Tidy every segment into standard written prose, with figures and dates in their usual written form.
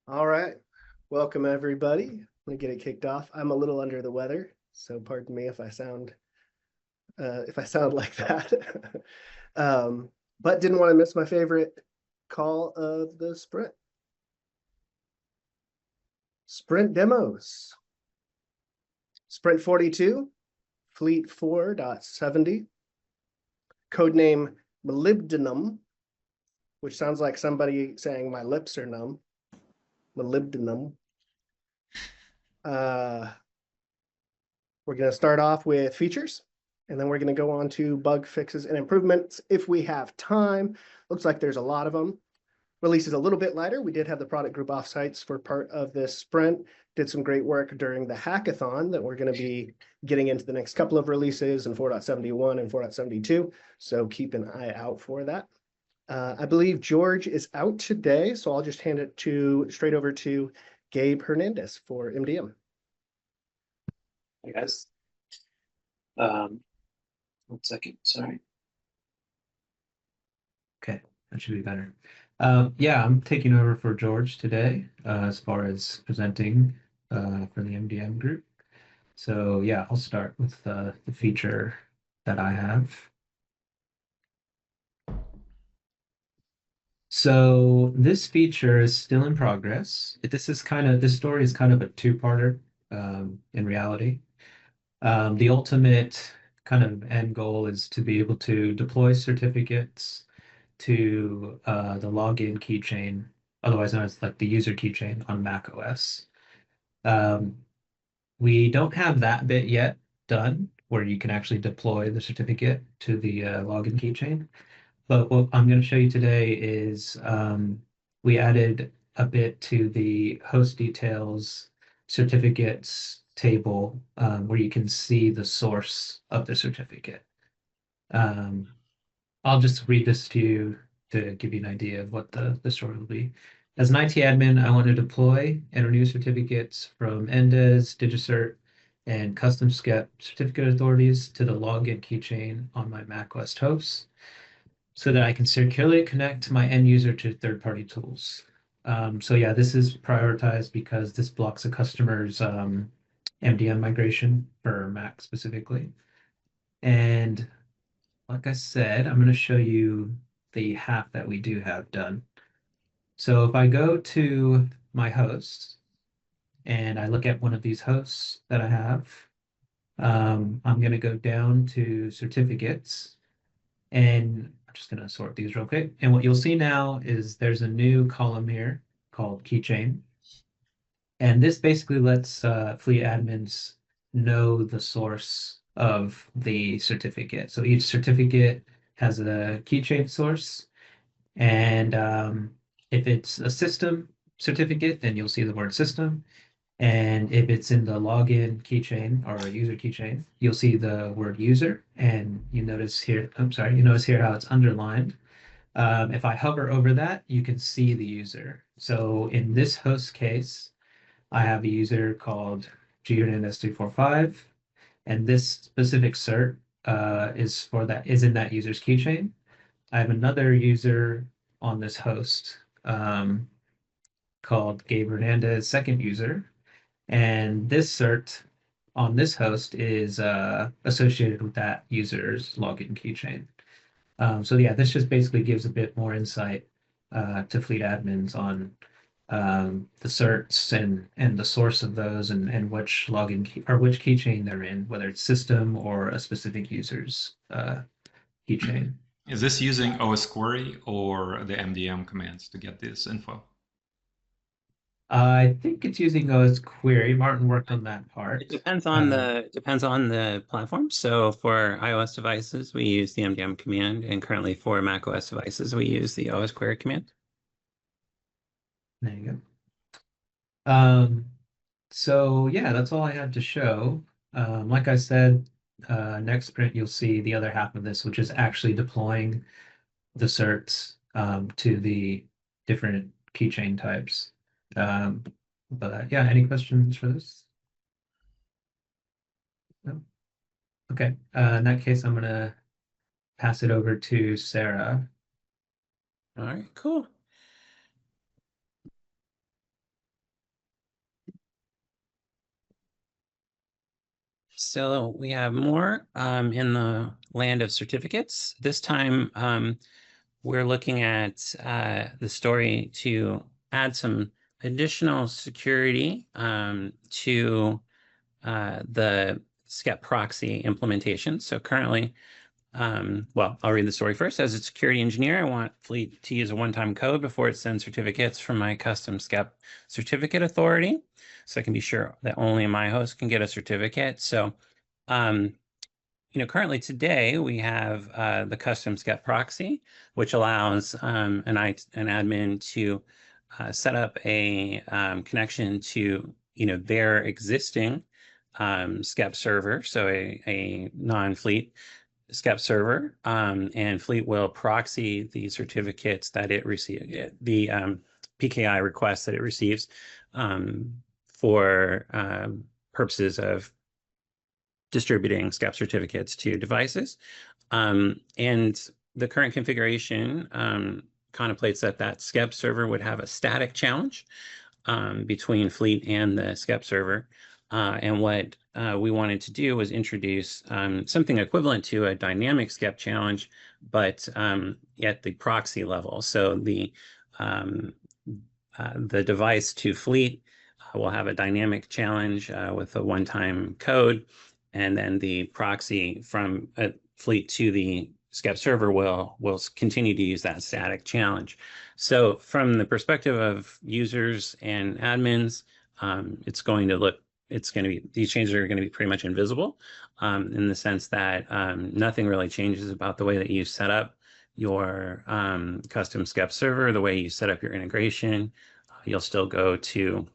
All right. Welcome, everybody. Let me get it kicked off. I'm a little under the weather, so pardon me if I sound like that. But didn't want to miss my favorite call of the sprint. Sprint demos. Sprint 42, Fleet 4.70, codename molybdenum, which sounds like somebody saying my lips are numb. Molybdenum. We're going to start off with features, and then we're going to go on to bug fixes and improvements if we have time. Looks like there's a lot of them. Release is a little bit lighter. We did have the product group offsites for part of this sprint. Did some great work during the hackathon that we're going to be getting into the next couple of releases in 4.71 and 4.72. So keep an eye out for that. I believe George is out today, so I'll just hand it straight over to Gabe Hernandez for MDM. Hey guys. 1 second, sorry. Okay, that should be better. Yeah, I'm taking over for George today as far as presenting for the MDM group. So yeah, I'll start with the feature that I have. So this feature is still in progress. This story is kind of a two-parter in reality. The ultimate kind of end goal is to be able to deploy certificates to the login keychain, otherwise known as like the user keychain on Mac OS. We don't have that bit yet done where you can actually deploy the certificate to the login keychain. But what I'm going to show you today is we added a bit to the host details certificates table where you can see the source of the certificate. I'll just read this to you to give you an idea of what the story will be. As an IT admin, I want to deploy and renew certificates from Endes, DigiCert, and custom SCEP certificate authorities to the login keychain on my macOS hosts so that I can securely connect my end user to third-party tools. So yeah, this is prioritized because this blocks a customer's MDM migration for Mac specifically. And like I said, I'm going to show you the half that we do have done. So if I go to my hosts and I look at one of these hosts that I have, I'm going to go down to certificates and I'm just going to sort these real quick. And what you'll see now is there's a new column here called keychain. And this basically lets Fleet admins know the source of the certificate. So each certificate has a keychain source. And if it's a system certificate, then you'll see the word system. And if it's in the login keychain or a user keychain, you'll see the word user. And you notice here how it's underlined. If I hover over that, you can see the user. So in this host case, I have a user called GHernandez345, and this specific cert is in that user's keychain. I have another user on this host called Gabe Hernandez, second user, and this cert on this host is associated with that user's login keychain. So yeah, this just basically gives a bit more insight to Fleet admins on the certs and the source of those and which login key, or which keychain they're in, whether it's system or a specific user's keychain. Is this using OS query or the MDM commands to get this info? I think it's using OS query. Martin worked on that part. It depends on the platform. So for iOS devices, we use the MDM command, and currently for macOS devices, we use the OS query command. There you go. So yeah, that's all I had to show. Like I said, next sprint you'll see the other half of this, which is actually deploying the certs to the different keychain types. But yeah, any questions for this? No? Okay. In that case, I'm gonna pass it over to Sarah. All right, cool. So we have more in the land of certificates. This time we're looking at the story to add some additional security to the SCEP proxy implementation. So currently, well, I'll read the story first. As a security engineer, I want Fleet to use a one-time code before it sends certificates from my custom SCEP certificate authority. So I can be sure that only my host can get a certificate. So, currently today we have the custom SCEP proxy, which allows an admin to set up a connection to, their existing SCEP server, so a non-Fleet SCEP server, and Fleet will proxy the certificates that it receives, the PKI requests that it receives for purposes of distributing SCEP certificates to devices. And the current configuration contemplates that SCEP server would have a static challenge between Fleet and the SCEP server. And what we wanted to do was introduce something equivalent to a dynamic SCEP challenge, but at the proxy level. So the device to Fleet will have a dynamic challenge with a one-time code, and then the proxy from Fleet to the SCEP server will continue to use that static challenge. So from the perspective of users and admins, these changes are going to be pretty much invisible in the sense that nothing really changes about the way that you set up your custom SCEP server, the way you set up your integration. You'll still go to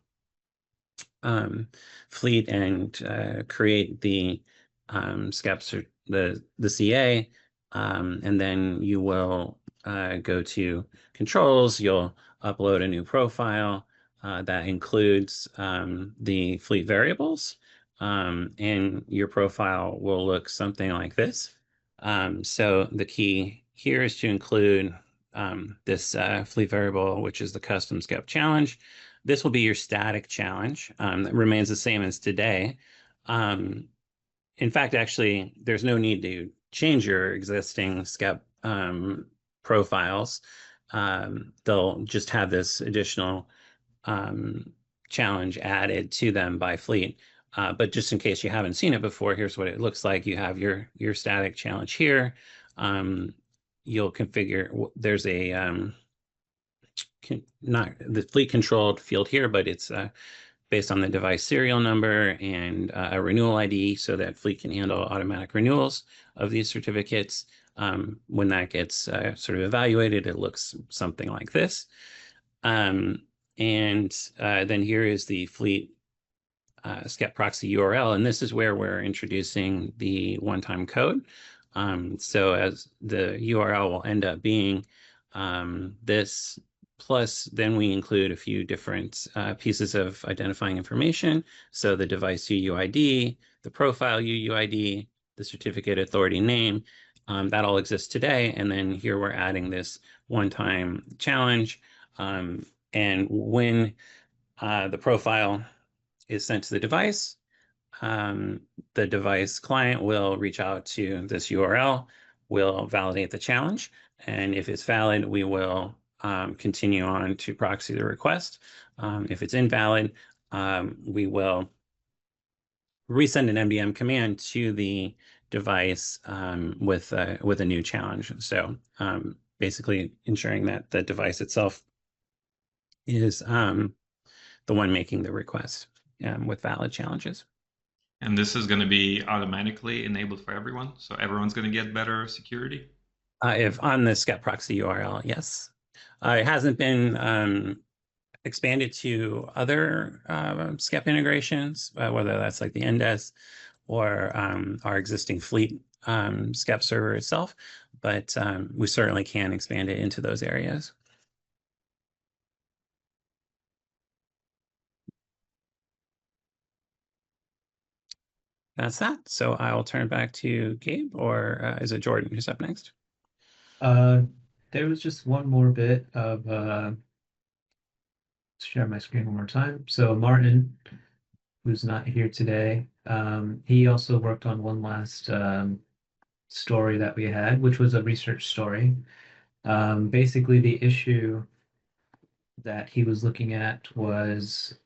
Fleet and create the SCEP, the CA, and then you will go to controls. You'll upload a new profile that includes the Fleet variables, and your profile will look something like this. So the key here is to include this Fleet variable, which is the custom SCEP challenge. This will be your static challenge that remains the same as today. In fact, actually, there's no need to change your existing SCEP profiles. They'll just have this additional challenge added to them by Fleet. But just in case you haven't seen it before, here's what it looks like. You have your static challenge here. You'll configure, there's a not the Fleet controlled field here, but it's based on the device serial number and a renewal ID so that Fleet can handle automatic renewals of these certificates. When that gets sort of evaluated, it looks something like this. And then here is the Fleet SCEP proxy URL, and this is where we're introducing the one-time code. So as the URL will end up being this, plus then we include a few different pieces of identifying information. So the device UUID, the profile UUID, the certificate authority name, that all exists today. And then here we're adding this one-time challenge. And when the profile is sent to the device client will reach out to this URL, will validate the challenge. And if it's valid, we will continue on to proxy the request. If it's invalid, we will resend an MDM command to the device with a new challenge. So basically ensuring that the device itself is the one making the request with valid challenges. And this is going to be automatically enabled for everyone, so everyone's going to get better security? If on the SCEP proxy URL, yes. It hasn't been expanded to other SCEP integrations, whether that's like the NDES or our existing Fleet SCEP server itself, but we certainly can expand it into those areas. That's that. So I'll turn back to Gabe, or is it Jordan who's up next? There was just one more bit of share my screen one more time. So Martin, who's not here today. He also worked on one last story that we had, which was a research story. Basically, the issue that he was looking at was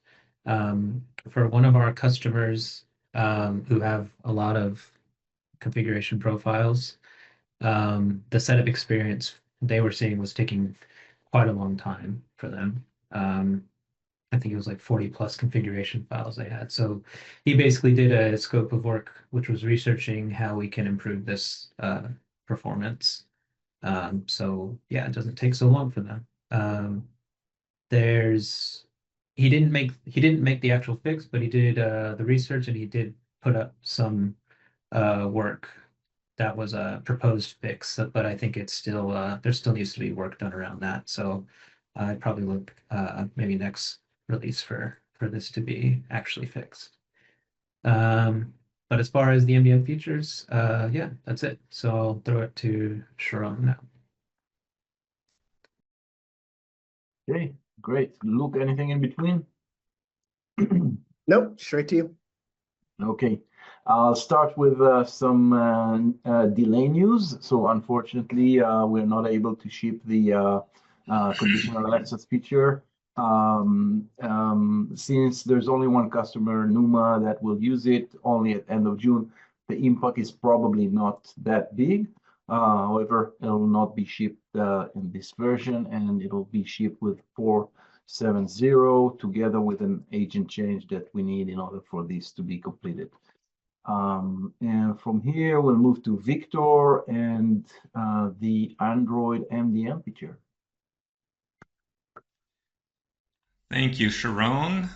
for one of our customers who have a lot of configuration profiles, the setup experience they were seeing was taking quite a long time for them. I think it was like 40 plus configuration files they had. So he basically did a scope of work, which was researching how we can improve this performance. So yeah, it doesn't take so long for them. There's he didn't make the actual fix, but he did the research and he did put up some work that was a proposed fix, but I think it's still there still needs to be work done around that. So I'd probably look maybe next release for this to be actually fixed. But as far as the MDM features, yeah, that's it. So I'll throw it to Sharon now. Okay, great. Luke, anything in between? Nope, straight to you. Okay, I'll start with some delay news. So unfortunately, we're not able to ship the conditional access feature. Since there's only one customer, Numa, that will use it only at end of June, the impact is probably not that big. However, it will not be shipped in this version, and it will be shipped with 4.7.0 together with an agent change that we need in order for this to be completed. And from here, we'll move to Victor and the Android MDM feature. Thank you, Sharon.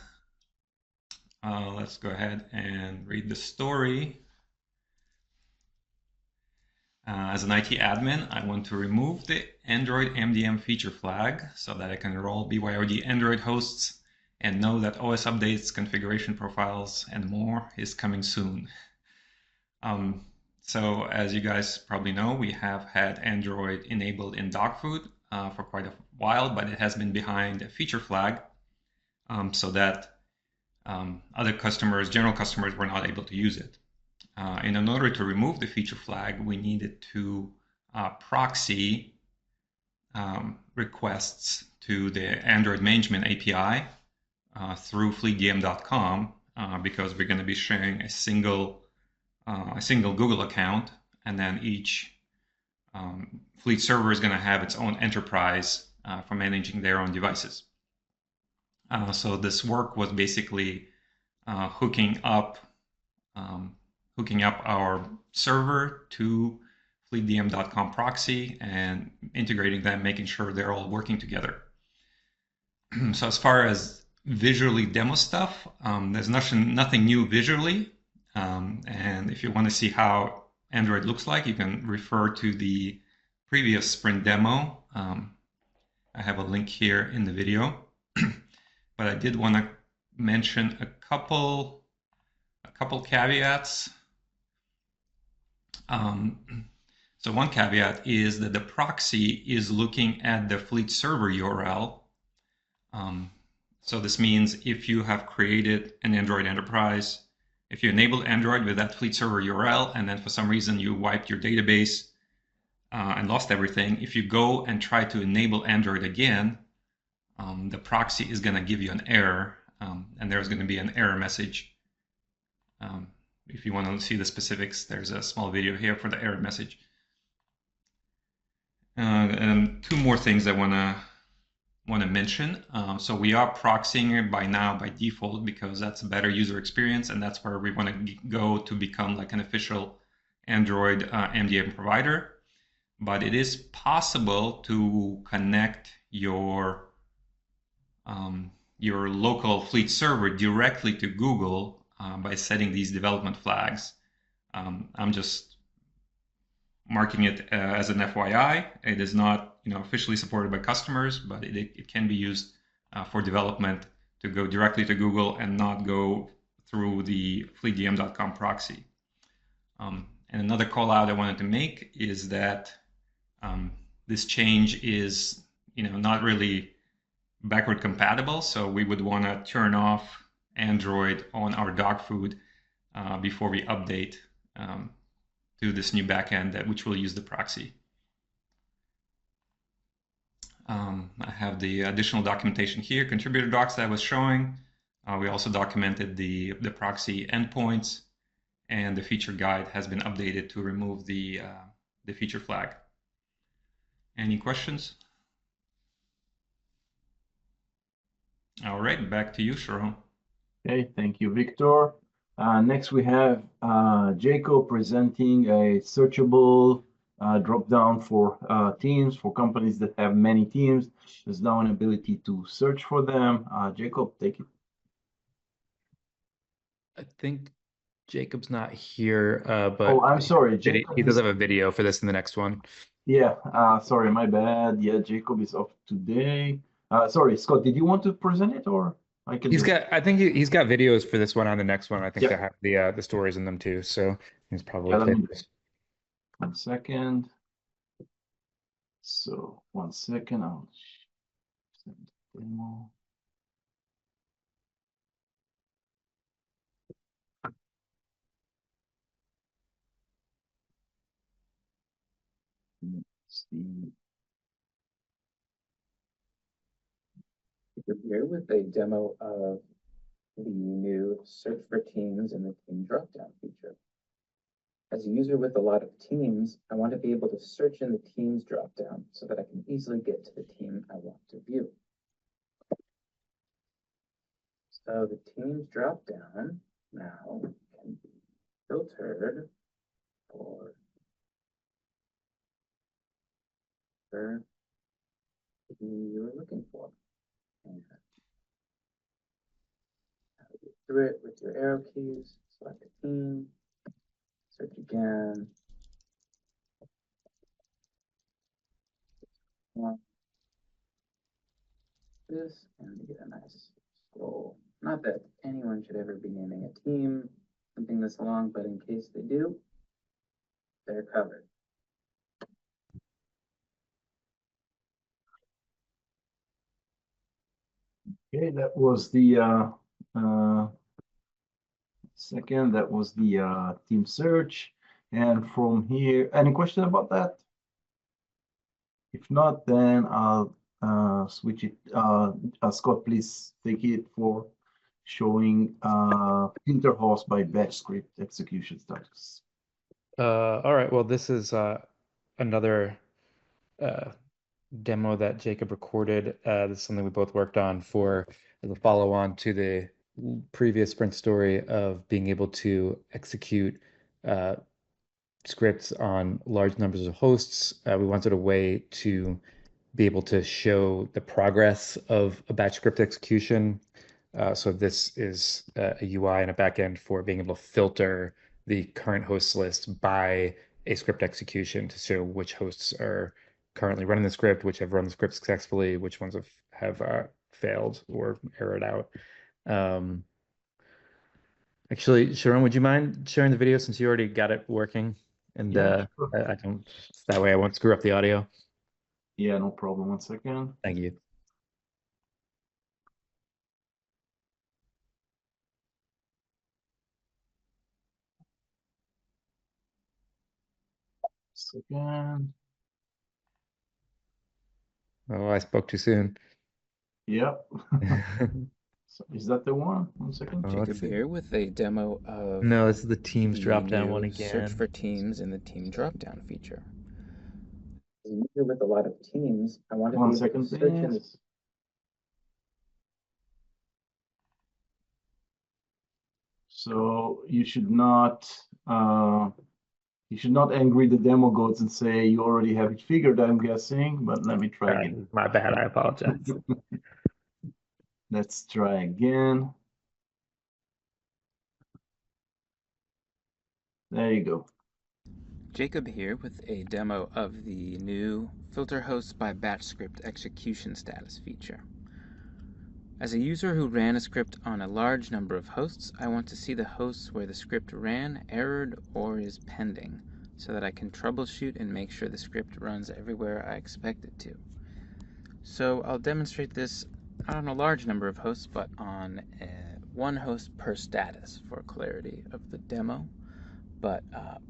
Let's go ahead and read the story. As an IT admin, I want to remove the Android MDM feature flag so that I can enroll BYOD Android hosts and know that OS updates, configuration profiles, and more is coming soon. So as you guys probably know, we have had Android enabled in Dogfood for quite a while, but it has been behind a feature flag so that other customers, general customers, were not able to use it. And in order to remove the feature flag, we needed to proxy requests to the Android management API through fleetdm.com because we're going to be sharing a single Google account, and then each Fleet server is going to have its own enterprise for managing their own devices. So this work was basically hooking up our server to fleetdm.com proxy and integrating them, making sure they're all working together. So as far as visually demo stuff, there's nothing new visually. And if you want to see how Android looks like, you can refer to the previous sprint demo. I have a link here in the video. But I did want to mention a couple caveats. So one caveat is that the proxy is looking at the Fleet server URL. So this means if you have created an Android enterprise, if you enabled Android with that Fleet server URL, and then for some reason you wiped your database and lost everything, if you go and try to enable Android again, the proxy is going to give you an error, and there's going to be an error message. If you want to see the specifics, there's a small video here for the error message. And two more things I want to mention. So we are proxying it by default because that's a better user experience, and that's where we want to go to become like an official Android MDM provider. But it is possible to connect your local Fleet server directly to Google by setting these development flags. I'm just marking it as an FYI. It is not officially supported by customers, but it can be used for development to go directly to Google and not go through the fleetdm.com proxy. And another call out I wanted to make is that this change is not really backward compatible, so we would want to turn off Android on our dog food before we update to this new backend which will use the proxy. I have the additional documentation here, contributor docs that I was showing. We also documented the proxy endpoints, and the feature guide has been updated to remove the feature flag. Any questions? All right, back to you, Sharon. Okay, thank you, Victor. Next, we have Jacob presenting a searchable drop-down for teams, for companies that have many teams. There's now an ability to search for them. Jacob, take it. I think Jacob's not here, but Oh, I'm sorry, he Jacob does is- have a video for this in the next one. Yeah, sorry, my bad. Yeah, Jacob is off today. Sorry, Scott, did you want to present it, or I can He's do it? got, I think he's got videos for this one on the next one. I think Yeah. they have the stories in them too. So he's probably Yeah, let me- fit. 1 second. So 1 second, I'll send the demo. Let's see. We're here with a demo of the new Search for Teams in the Team dropdown feature. As a user with a lot of teams, I want to be able to search in the Teams dropdown so that I can easily get to the team I want to view. So the Teams dropdown now can be filtered for who you're looking for. And get through it with your arrow keys, select a team, search again. This and get a nice scroll. Not that anyone should ever be naming a team something this long, but in case they do, they're covered. Okay, that was the team search. And from here, any question about that? If not, then I'll switch it. Scott, please take it for showing filter host by batch script execution status. All right. Well, this is another demo that Jacob recorded. This is something we both worked on for as a follow-on to the previous sprint story of being able to execute scripts on large numbers of hosts. We wanted a way to be able to show the progress of a batch script execution. So this is a UI and a backend for being able to filter the current host list by a script execution to show which hosts are currently running the script, which have run the script successfully, which ones have failed or errored out. Actually, Sharon, would you mind sharing the video since you already got it working? And Yeah, sure. I don't, that way I won't screw up the audio. Yeah, no problem. 1 second. Thank you. Second. Oh, I spoke too soon. Yep. So is that the one? 1 second. Oh, Jacob let's see. here with a demo of No, this is the Teams the drop-down one new again. Search for Teams in the Team dropdown feature. As a user with a lot of teams, I want to 1 be able second, to search in please. So you should not angry the demo gods and say you already have it figured, I'm guessing, but let me try again. My bad, I apologize. Let's try again. There you go. Jacob here with a demo of the new Filter Hosts by Batch Script Execution Status feature. As a user who ran a script on a large number of hosts, I want to see the hosts where the script ran, errored, or is pending, so that I can troubleshoot and make sure the script runs everywhere I expect it to. So I'll demonstrate this not on a large number of hosts, but on one host per status for clarity of the demo. But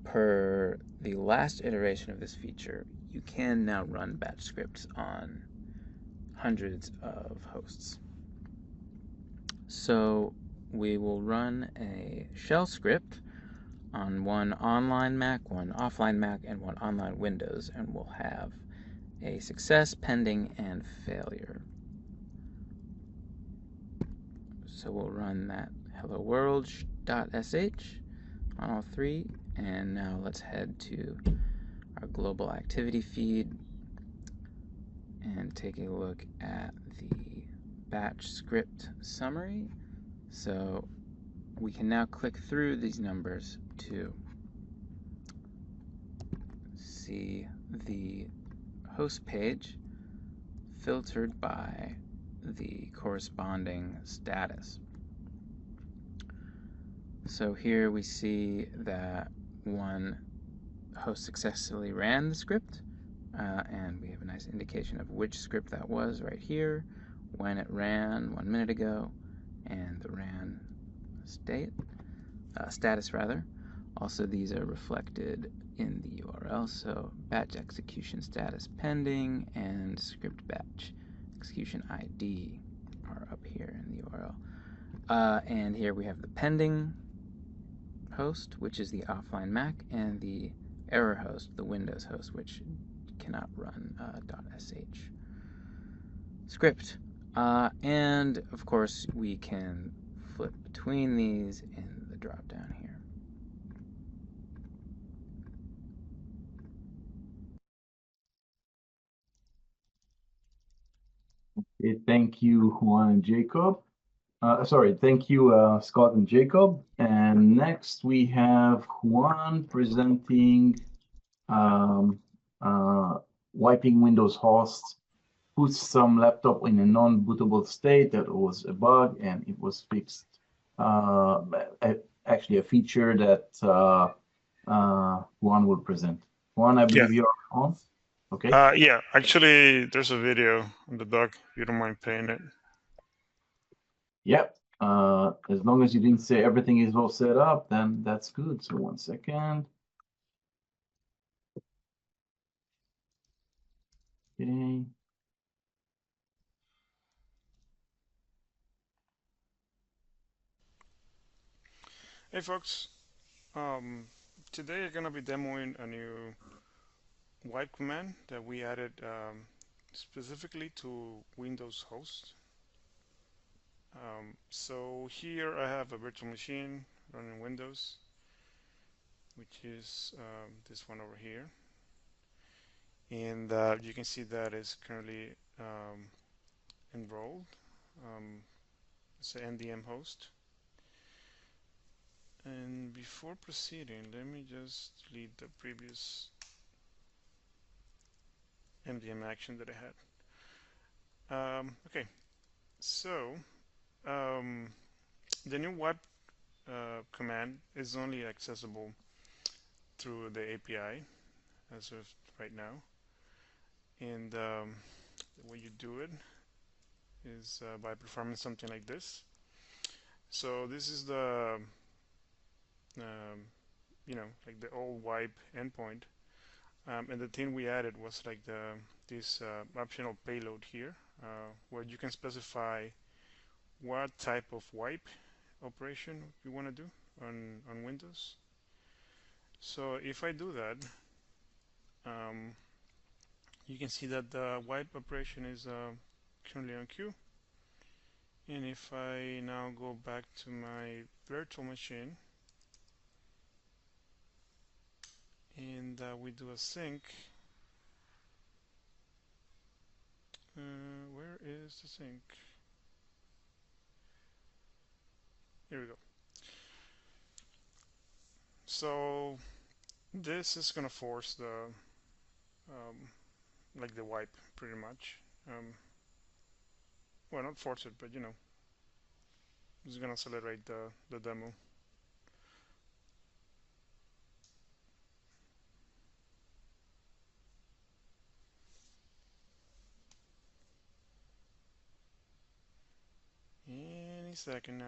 per the last iteration of this feature, you can now run batch scripts on hundreds of hosts. So we will run a shell script on one online Mac, one offline Mac, and one online Windows, and we'll have a success, pending, and failure. So we'll run that hello world.sh on all three, and now let's head to our global activity feed and take a look at the batch script summary. So we can now click through these numbers to see the host page filtered by the corresponding status. So here we see that one host successfully ran the script, and we have a nice indication of which script that was right here, when it ran 1 minute ago, and the ran status rather. Also, these are reflected in the URL, so batch execution status pending and script batch execution ID are up here in the URL. And here we have the pending host, which is the offline Mac, and the error host, the Windows host, which cannot run .sh script. And of course, we can flip between these in the drop down here. Okay, thank you, Juan and Jacob. Thank you, Scott and Jacob. And next we have Juan presenting wiping Windows hosts, put some laptop in a non-bootable state. That was a bug, and it was fixed. Actually, a feature that Juan will present. Juan, I believe you're on. Okay. Yeah, actually, there's a video on the doc. If you don't mind playing it. Yep. As long as you didn't say everything is all set up, then that's good. So 1 second. Okay. Hey, folks. Today I'm gonna be demoing a new wipe command that we added specifically to Windows host. So here I have a virtual machine running Windows, which is this one over here, and you can see that is currently enrolled. It's an NDM host. And before proceeding, let me just delete the previous MDM action that I had. Okay, so the new wipe command is only accessible through the API as of right now. And the way you do it is by performing something like this. So this is the like the old wipe endpoint, and the thing we added was like this optional payload here, where you can specify what type of wipe operation you want to do on Windows. So if I do that, you can see that the wipe operation is currently on queue. And if I now go back to my virtual machine and we do a sync, where is the sync? Here we go. So this is gonna force the like the wipe pretty much. Well, not force it, but it's gonna accelerate the demo. second now.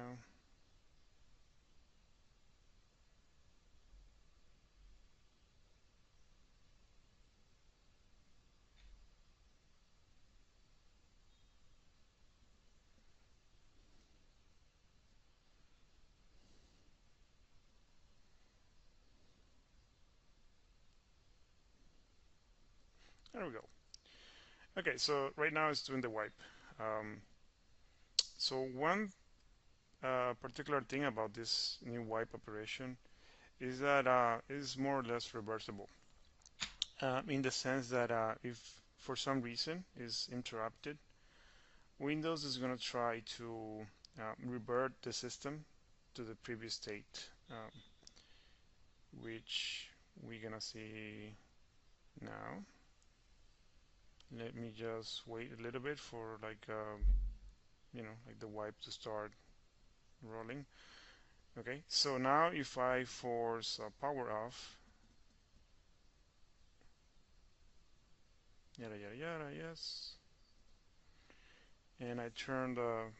There we go. Okay, so right now it's doing the wipe. So one particular thing about this new wipe operation is that it is more or less reversible, in the sense that if for some reason is interrupted, Windows is going to try to revert the system to the previous state, which we're going to see now. Let me just wait a little bit for like like the wipe to start rolling. Okay, so now if I force power off, yada yada yada, yes, and I turn the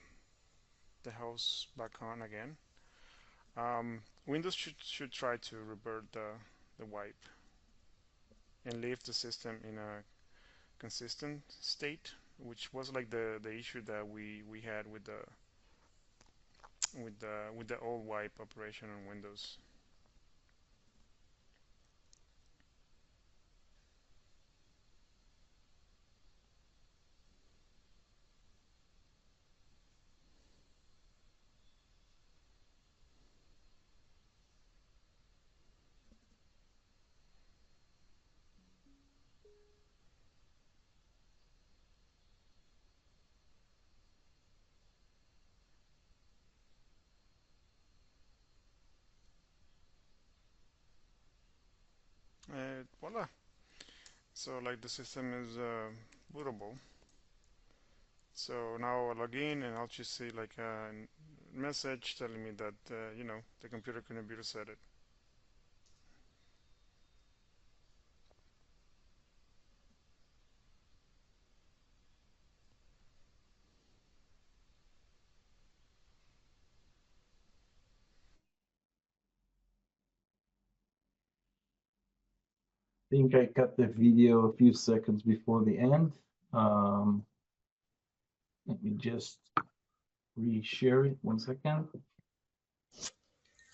house back on again, Windows should try to revert the wipe and leave the system in a consistent state, which was like the issue that we had with the old wipe operation on Windows. Voila. So like the system is bootable. So now I'll log in and I'll just see like a message telling me that the computer couldn't be resetted. I think I cut the video a few seconds before the end. Let me just reshare it 1 second.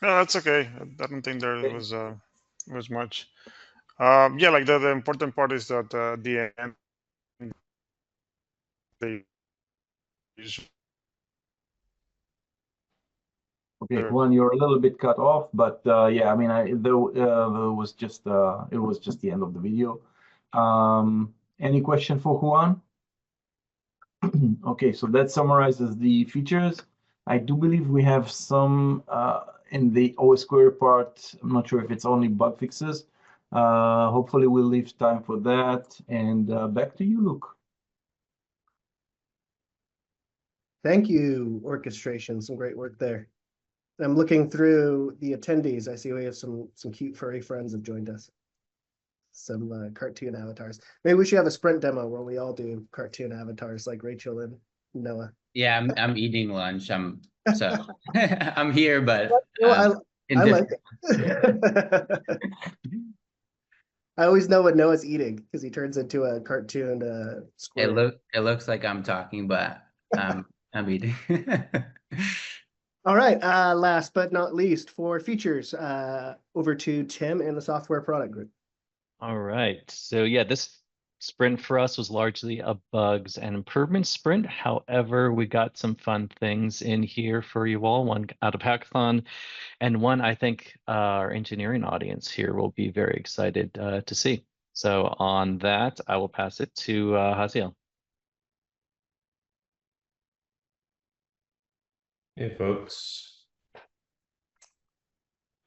No, that's okay. I don't think there was much. Yeah, like the important part is that the end they Okay, Juan, you're a little bit cut off, but yeah, I mean, there was just it was just the end of the video. Any question for Juan? Okay, so that summarizes the features. I do believe we have some in the OS query part. I'm not sure if it's only bug fixes. Hopefully we'll leave time for that. And back to you, Luke. Thank you, orchestration. Some great work there. I'm looking through the attendees. I see we have some cute furry friends have joined us. Some cartoon avatars. Maybe we should have a sprint demo where we all do cartoon avatars like Rachel and Noah. Yeah, I'm eating lunch. I'm here, but I like it. I always know what Noah's eating because he turns into a cartoon squirrel. It looks like I'm talking, but I'm eating. All right, last but not least, for features, over to Tim and the software product group. All right, so yeah, this sprint for us was largely a bugs and improvements sprint. However, we got some fun things in here for you all, one out of hackathon, and one I think our engineering audience here will be very excited to see. So on that, I will pass it to Haziel. Hey folks.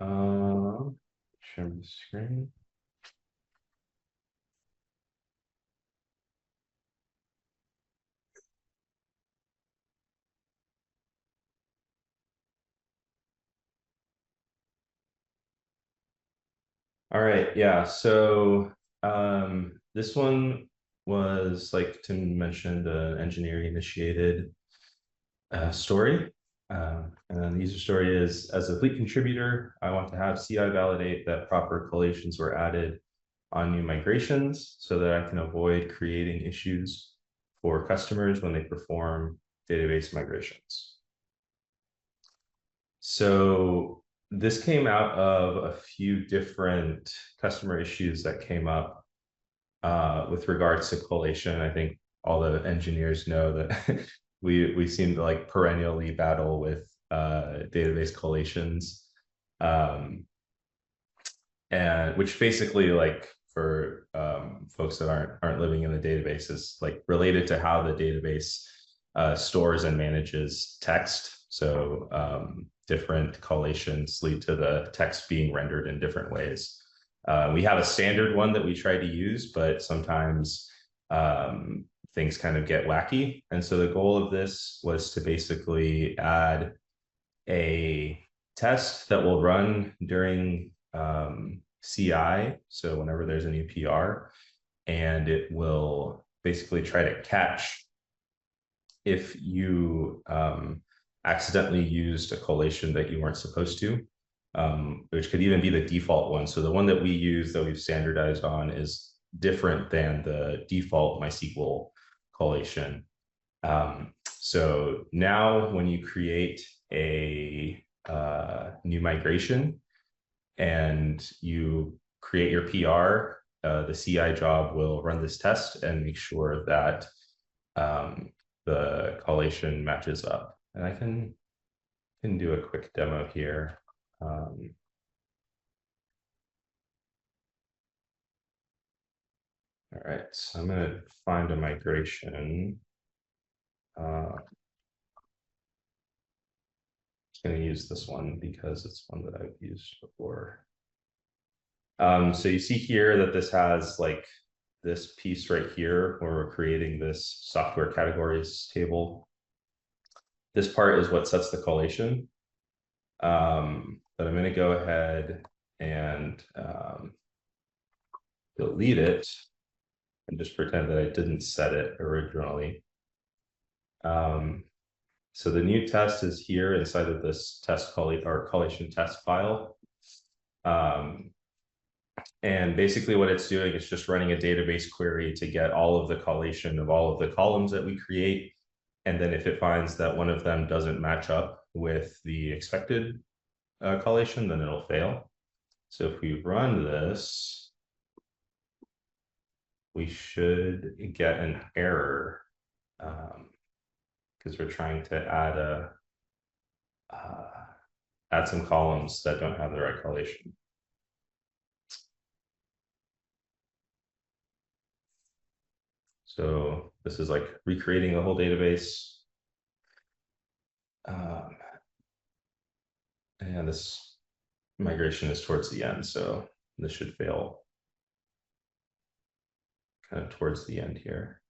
Share the screen. All right, yeah, so this one was, like Tim mentioned, an engineering initiated story. And then the user story is, as a fleet contributor, I want to have CI validate that proper collations were added on new migrations so that I can avoid creating issues for customers when they perform database migrations. So this came out of a few different customer issues that came up with regards to collation. I think all the engineers know that we seem to like perennially battle with database collations, and which basically, like, for folks that aren't living in the database, is like related to how the database stores and manages text. So different collations lead to the text being rendered in different ways. We have a standard one that we try to use, but sometimes things kind of get wacky. And so the goal of this was to basically add a test that will run during CI. So whenever there's a new PR, and it will basically try to catch if you accidentally used a collation that you weren't supposed to, which could even be the default one. So the one that we use, that we've standardized on, is different than the default MySQL collation. So now when you create a new migration and you create your PR, the CI job will run this test and make sure that the collation matches up. And I can do a quick demo here. All right, so I'm going to find a migration. I'm going to use this one because it's one that I've used before. So you see here that this has like this piece right here where we're creating this software categories table. This part is what sets the collation. But I'm going to go ahead and delete it and just pretend that I didn't set it originally. So the new test is here inside of this test collation test file. And basically what it's doing is just running a database query to get all of the collation of all of the columns that we create. And then if it finds that one of them doesn't match up with the expected collation, then it'll fail. So if we run this, we should get an error because we're trying to add some columns that don't have the right collation. So this is like recreating the whole database. And this migration is towards the end, so this should fail kind of towards the end here.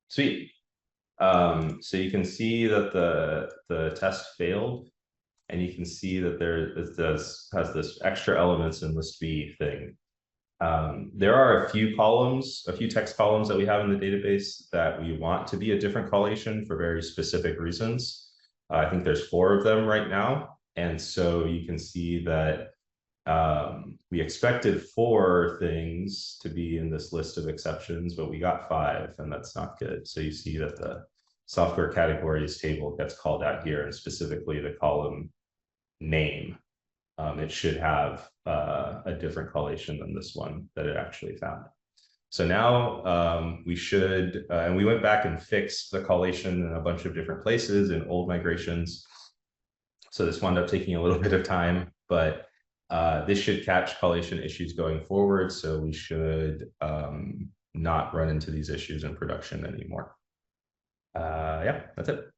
Sweet. So you can see that the test failed, and you can see that has this extra elements in list B thing. There are a few text columns that we have in the database that we want to be a different collation for very specific reasons. I think there's 4 of them right now. And so you can see that we expected 4 things to be in this list of exceptions, but we got 5, and that's not good. So you see that the software categories table gets called out here, and specifically the column name. It should have a different collation than this one that it actually found. So now we should, and we went back and fixed the collation in a bunch of different places in old migrations. So this wound up taking a little bit of time, but this should catch collation issues going forward. So we should not run into these issues in production anymore. Yeah, that's it.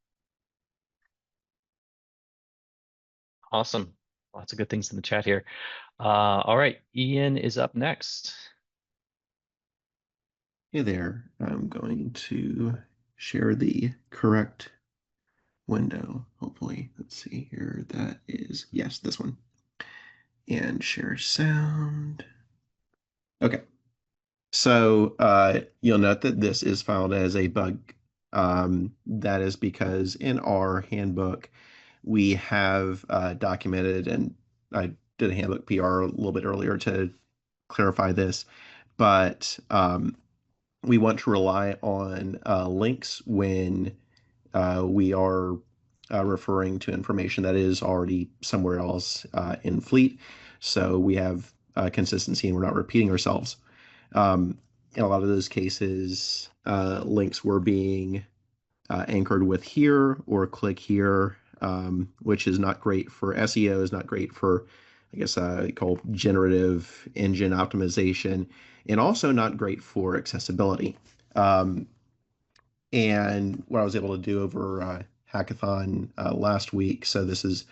Awesome. Lots of good things in the chat here. All right, Ian is up next. Hey there, I'm going to share the correct window, hopefully. Let's see here, that is, yes, this one. And share sound. Okay. So you'll note that this is filed as a bug That is because in our handbook, we have documented, and I did a handbook PR a little bit earlier to clarify this, but we want to rely on links when we are referring to information that is already somewhere else in Fleet. So we have consistency and we're not repeating ourselves. In a lot of those cases, links were being anchored with here or click here, which is not great for SEO, is not great for, I guess, called generative engine optimization, and also not great for accessibility. And what I was able to do over Hackathon last week, so this is,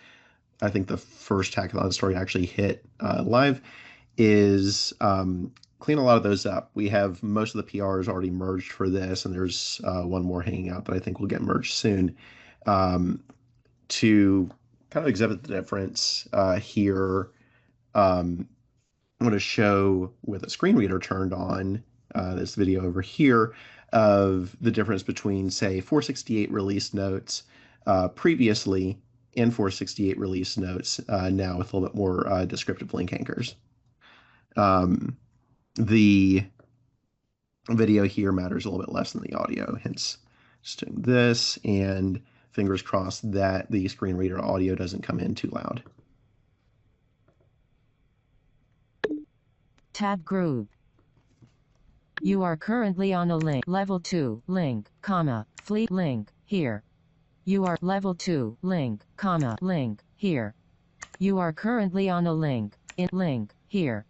I think, the first Hackathon story actually hit live, is clean a lot of those up. We have most of the PRs already merged for this, and there's one more hanging out that I think will get merged soon. To kind of exhibit the difference here, I'm going to show with a screen reader turned on this video over here of the difference between, say, 468 release notes previously and 468 release notes now with a little bit more descriptive link anchors. The video here matters a little bit less than the audio, hence just doing this, and fingers crossed that the screen reader audio doesn't come in too loud. Tab group. You are currently on a link. Level 2 link, comma, Fleet link, here. You are level 2 link, comma, link, here. You are currently on a link, in link, here.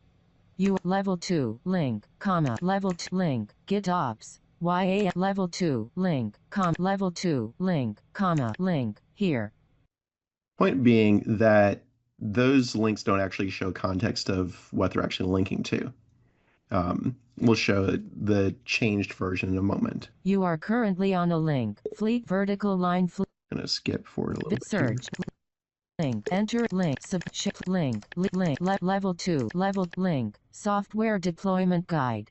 You level 2 link, comma, level 2 link, GitOps, YA level 2 link, level 2 link, comma, link, here. Point being that those links don't actually show context of what they're actually linking to. We'll show the changed version in a moment. You are currently on a link. Fleet vertical line. I'm going to skip forward a little bit. Search. Link. Enter link. Subshift link. Link. Level 2. Level link. Software deployment guide.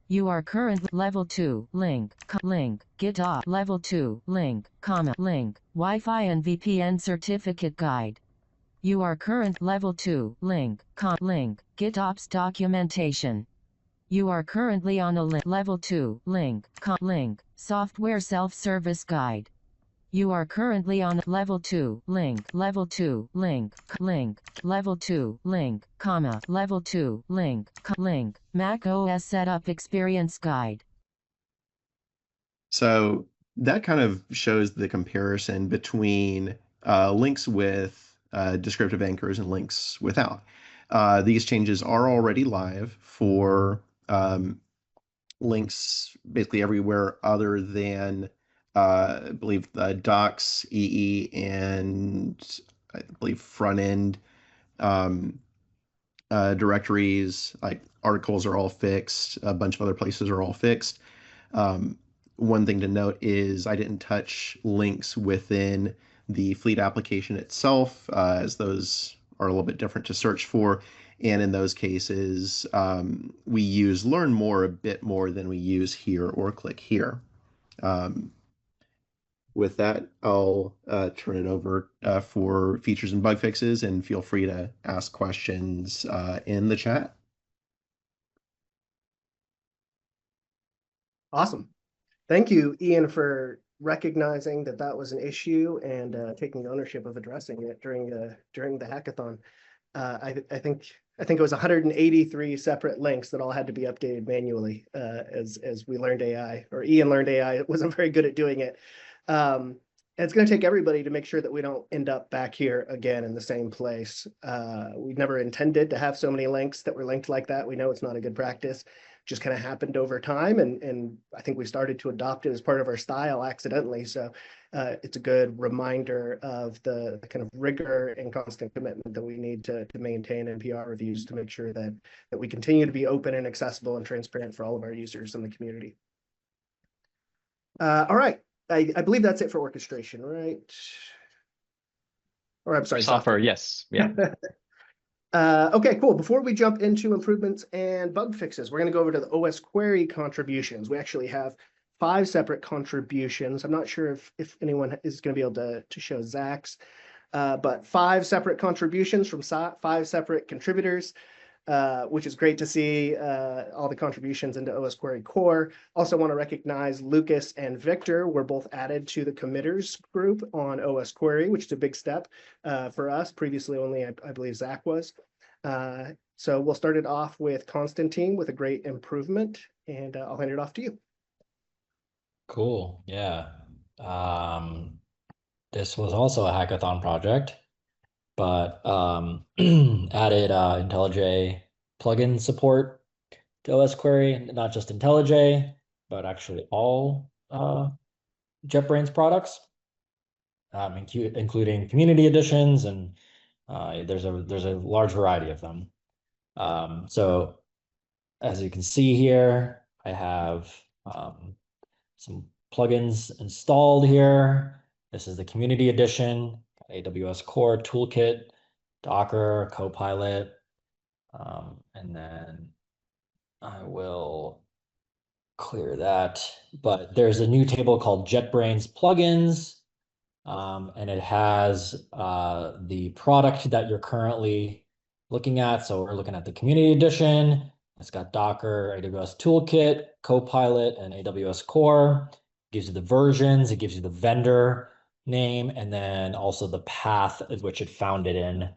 You are current level 2 link. Link. GitOps level 2 link. Comma link. Wi-Fi and VPN certificate guide. You are current level 2 link. Link. GitOps documentation. You are currently on a level 2 link. Link. Software self-service guide. You are currently on level 2 link. Level 2 link. Link. Level 2 link. Comma. Level 2 link. Link. Mac OS setup experience guide. So that kind of shows the comparison between links with descriptive anchors and links without. These changes are already live for links basically everywhere other than I believe docs, EE, and I believe front end directories. Like articles are all fixed. A bunch of other places are all fixed. One thing to note is I didn't touch links within the Fleet application itself, as those are a little bit different to search for. And in those cases, we use learn more a bit more than we use here or click here. With that, I'll turn it over for features and bug fixes, and feel free to ask questions in the chat. Awesome. Thank you, Ian, for recognizing that that was an issue and taking ownership of addressing it during the hackathon. I think it was 183 separate links that all had to be updated manually as we learned AI, or Ian learned AI. It wasn't very good at doing it. And it's going to take everybody to make sure that we don't end up back here again in the same place. We never intended to have so many links that were linked like that. We know it's not a good practice. Just kind of happened over time, and I think we started to adopt it as part of our style accidentally. So it's a good reminder of the kind of rigor and constant commitment that we need to maintain in PR reviews to make sure that we continue to be open and accessible and transparent for all of our users in the community. All right, I believe that's it for orchestration, right? Or I'm sorry, software. Yes, yeah. Okay, cool. Before we jump into improvements and bug fixes, we're going to go over to the OS query contributions. We actually have 5 separate contributions. I'm not sure if anyone is going to be able to show Zach's, but 5 separate contributions from 5 separate contributors, which is great to see all the contributions into OS Query Core. Also want to recognize Lucas and Victor were both added to the committers group on OS Query, which is a big step for us. Previously, only I believe Zach was. So we'll start it off with Constantine with a great improvement, and I'll hand it off to you. Cool. Yeah. This was also a hackathon project, but added IntelliJ plugin support to OS Query, not just IntelliJ, but actually all JetBrains products, including community editions, and there's a large variety of them. So as you can see here, I have some plugins installed here. This is the community edition, AWS Core Toolkit, Docker, Copilot, and then I will clear that. But there's a new table called JetBrains plugins, and it has the product that you're currently looking at. So we're looking at the community edition. It's got Docker, AWS Toolkit, Copilot, and AWS Core. It gives you the versions, it gives you the vendor name, and then also the path at which it found it in.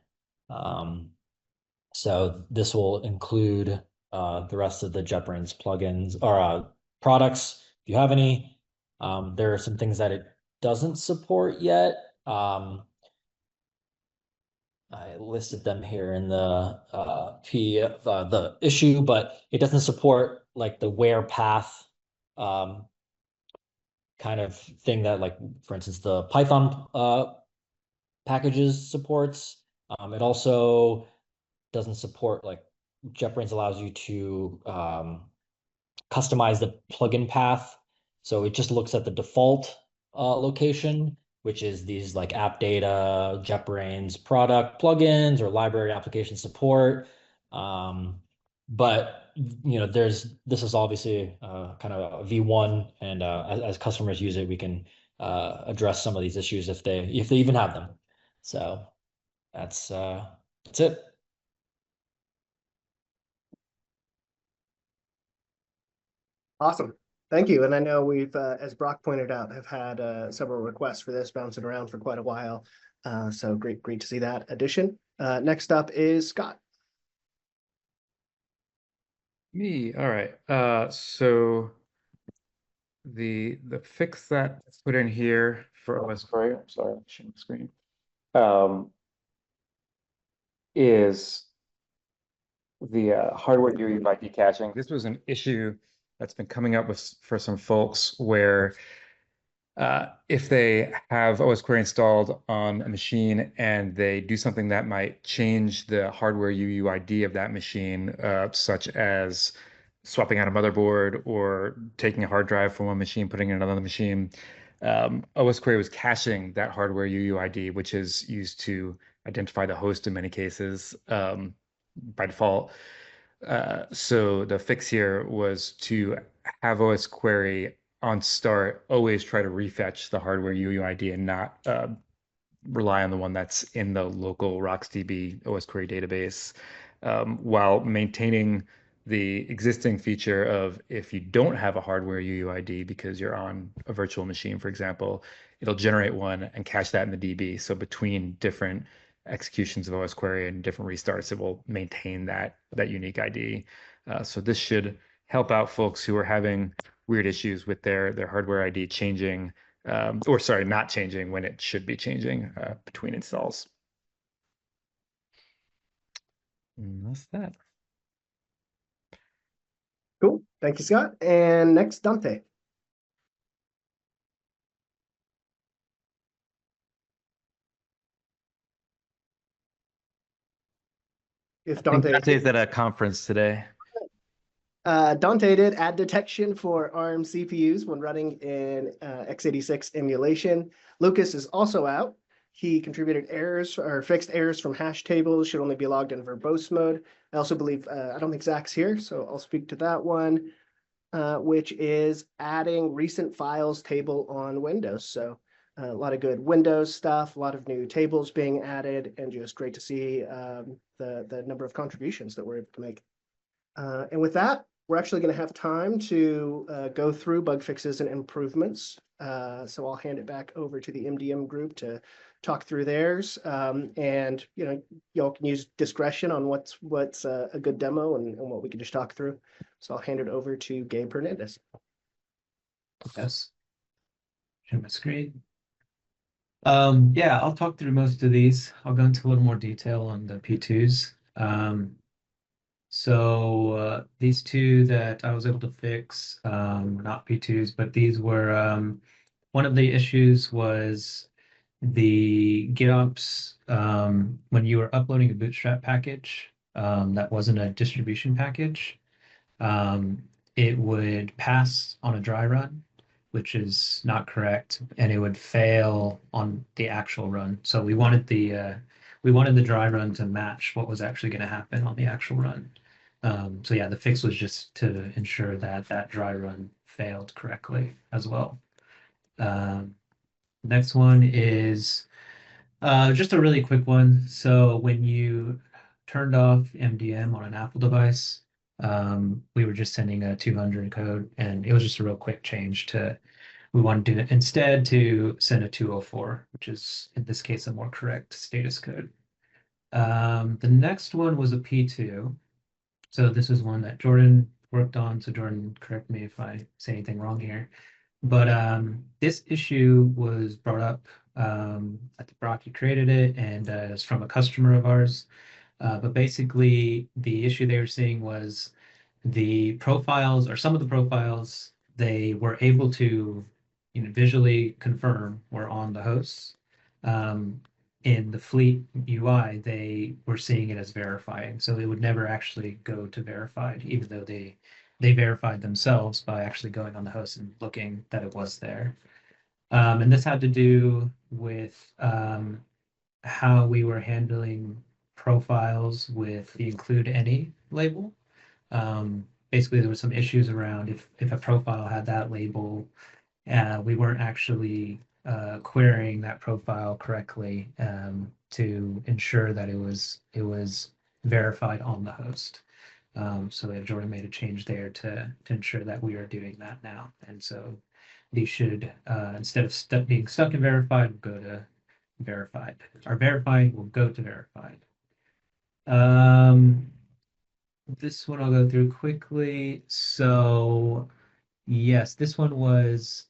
So this will include the rest of the JetBrains plugins or products, if you have any. There are some things that it doesn't support yet. I listed them here in the the issue, but it doesn't support like the where path kind of thing that, like, for instance, the Python packages supports. It also doesn't support, like, JetBrains allows you to customize the plugin path. So it just looks at the default location, which is these like app data, JetBrains product plugins or library application support. But this is obviously kind of a V1, and as customers use it, we can address some of these issues if they even have them. So that's it. Awesome. Thank you. And I know we've, as Brock pointed out, have had several requests for this bouncing around for quite a while. So great to see that addition. Next up is Scott. Me. All right. So the fix that I put in here for OS Query, I'm sorry, I'm sharing the screen, is the hardware UUID caching. This was an issue that's been coming up for some folks where if they have OS Query installed on a machine and they do something that might change the hardware UUID of that machine, such as swapping out a motherboard or taking a hard drive from one machine, putting it in another machine, OS Query was caching that hardware UUID, which is used to identify the host in many cases by default. So the fix here was to have OS Query on start always try to refetch the hardware UUID and not rely on the one that's in the local RocksDB OS Query database, while maintaining the existing feature of, if you don't have a hardware UUID because you're on a virtual machine, for example, it'll generate one and cache that in the DB. So between different executions of OS Query and different restarts, it will maintain that unique ID. So this should help out folks who are having weird issues with their hardware ID changing, or sorry, not changing when it should be changing between installs. And that's that. Cool. Thank you, Scott. And next, Dante. If Dante Dante's at a conference today. Dante did add detection for ARM CPUs when running in x86 emulation. Lucas is also out. He contributed errors or fixed errors from hash tables, should only be logged in verbose mode. I also believe, I don't think Zach's here, so I'll speak to that one. which is adding recent files table on Windows. So a lot of good Windows stuff, a lot of new tables being added, and just great to see the number of contributions that we're able to make. And with that, we're actually going to have time to go through bug fixes and improvements. So I'll hand it back over to the MDM group to talk through theirs. And y'all can use discretion on what's a good demo and what we can just talk through. So I'll hand it over to Gabe Hernandez. Yes. Share my screen. Yeah, I'll talk through most of these. I'll go into a little more detail on the P2s. So these two that I was able to fix, not P2s, but these were one of the issues was the GitOps when you were uploading a Bootstrap package that wasn't a distribution package, it would pass on a dry run, which is not correct, and it would fail on the actual run. So we wanted the dry run to match what was actually going to happen on the actual run. So yeah, the fix was just to ensure that that dry run failed correctly as well. Next one is just a really quick one. So when you turned off MDM on an Apple device, we were just sending a 200 code, and it was just a real quick change to, we wanted to instead to send a 204, which is in this case a more correct status code. The next one was a P2. So this is one that Jordan worked on. So Jordan, correct me if I say anything wrong here. But this issue was brought up. I think Rocky created it, and it's from a customer of ours. But basically, the issue they were seeing was the profiles, or some of the profiles, they were able to visually confirm were on the hosts. In the Fleet UI, they were seeing it as verifying. So it would never actually go to verified, even though they verified themselves by actually going on the host and looking that it was there. And this had to do with how we were handling profiles with the include any label. Basically, there were some issues around if a profile had that label, we weren't actually querying that profile correctly to ensure that it was verified on the host. So Jordan made a change there to ensure that we are doing that now. And so these should, instead of being stuck in verified, we'll go to verified. Or verified will go to verified. This one I'll go through quickly. So yes, this one was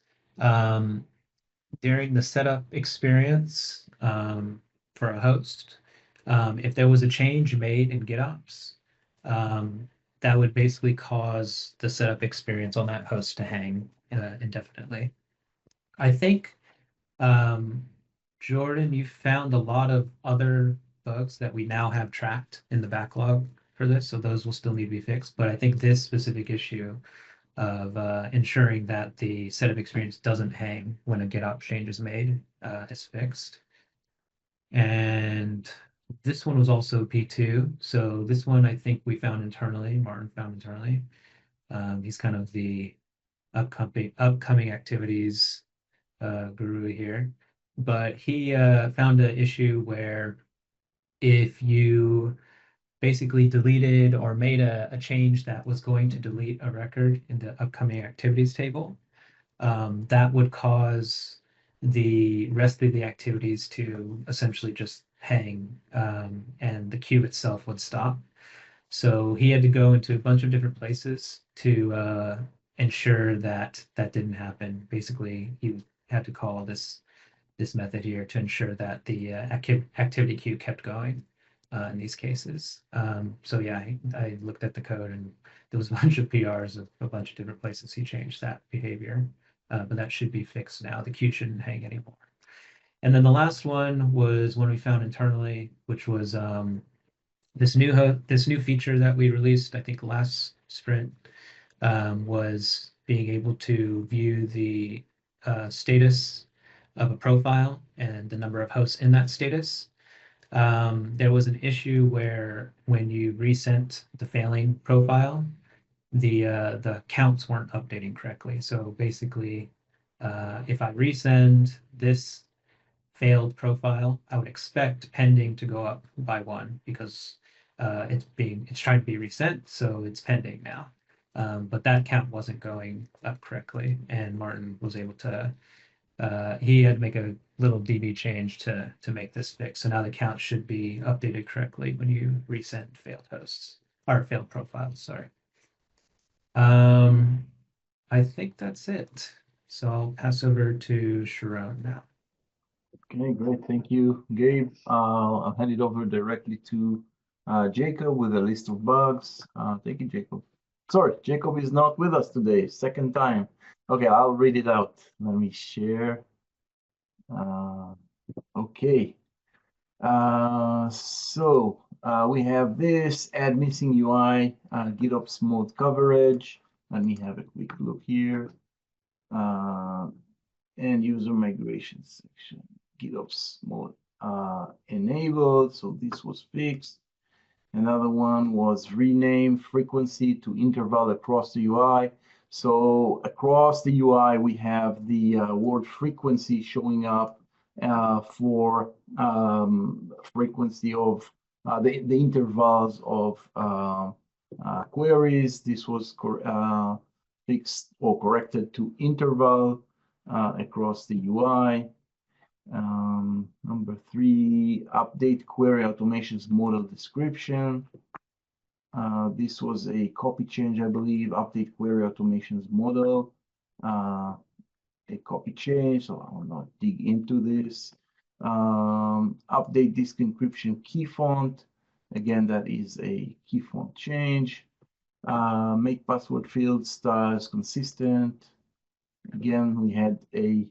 during the setup experience for a host. If there was a change made in GitOps, that would basically cause the setup experience on that host to hang indefinitely. I think, Jordan, you found a lot of other bugs that we now have tracked in the backlog for this, so those will still need to be fixed. But I think this specific issue of ensuring that the setup experience doesn't hang when a GitOps change is made is fixed. And this one was also P2. So this one I think we found internally, Martin found internally. He's kind of the upcoming activities guru here. But he found an issue where if you basically deleted or made a change that was going to delete a record in the upcoming activities table, that would cause the rest of the activities to essentially just hang, and the queue itself would stop. So he had to go into a bunch of different places to ensure that that didn't happen. Basically, he had to call this method here to ensure that the activity queue kept going in these cases. So yeah, I looked at the code, and there was a bunch of PRs of a bunch of different places he changed that behavior, but that should be fixed now. The queue shouldn't hang anymore. And then the last one was one we found internally, which was this new feature that we released, I think last sprint, was being able to view the status of a profile and the number of hosts in that status. There was an issue where when you resent the failing profile, the counts weren't updating correctly. So basically, if I resend this failed profile, I would expect pending to go up by 1 because it's trying to be resent, so it's pending now. But that count wasn't going up correctly, and Martin was able to he had to make a little DB change to make this fix. So now the count should be updated correctly when you resend failed hosts or failed profiles. Sorry. I think that's it. So I'll pass over to Sharon now. Okay, great. Thank you, Gabe. I'll hand it over directly to Jacob with a list of bugs. Thank you, Jacob. Sorry, Jacob is not with us today. Second time. Okay, I'll read it out. Let me share. Okay. We have this add missing UI, GitOps mode coverage. Let me have a quick look here. And user migration section, GitOps mode enabled. So this was fixed. Another one was rename frequency to interval across the UI. So across the UI, we have the word frequency showing up for frequency of the intervals of queries. This was fixed or corrected to interval across the UI. Number 3, update query automations model description. This was a copy change, I believe. Update query automations model. A copy change, so I will not dig into this. Update disk encryption key font. Again, that is a key font change. Make password field styles consistent. Again, we had a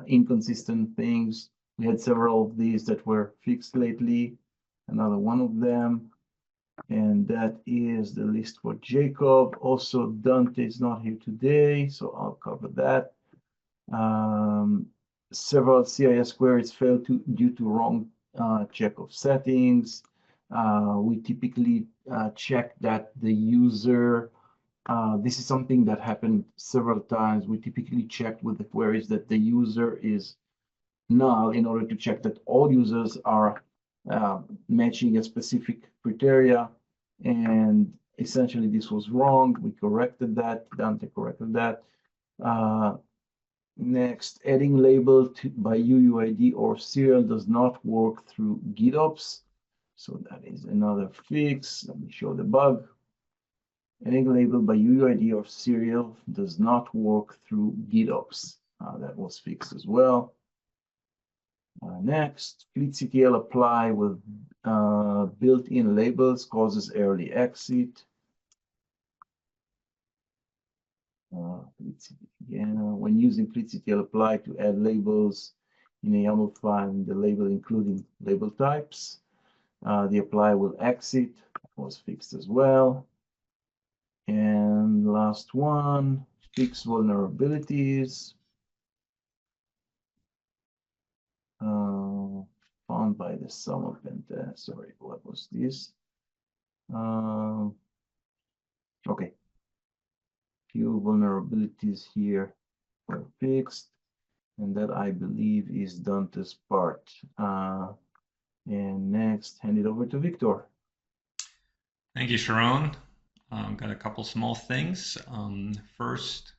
inconsistent things. We had several of these that were fixed lately. Another one of them. And that is the list for Jacob. Also, Dante is not here today, so I'll cover that. Several CIS queries failed due to wrong check of settings. We typically check that the user, this is something that happened several times. We typically check with the queries that the user is null in order to check that all users are matching a specific criteria. And essentially this was wrong. We corrected that. Dante corrected that. Next, adding label by UUID or serial does not work through GitOps. So that is another fix. Let me show the bug. Adding label by UUID or serial does not work through GitOps. That was fixed as well. Next, FleetCTL apply with built-in labels causes early exit. When using FleetCTL apply to add labels in a YAML file, the label including label types, the apply will exit. Was fixed as well. And last one, fix vulnerabilities. Found by the sum of sorry, what was this? Okay. Few vulnerabilities here were fixed, and that I believe is Dante's part. And next, hand it over to Victor. Thank you, Sharon. Got a couple small things. First,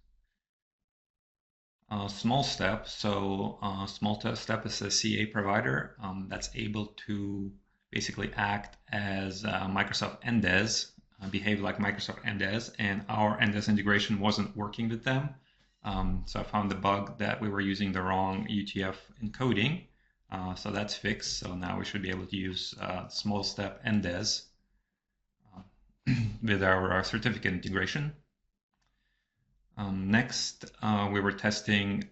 small step. So small step is a CA provider that's able to basically act as Microsoft NDES, behave like Microsoft NDES, and our NDES integration wasn't working with them. So I found the bug that we were using the wrong UTF encoding. So that's fixed. So now we should be able to use small step NDES with our certificate integration. Next, we were testing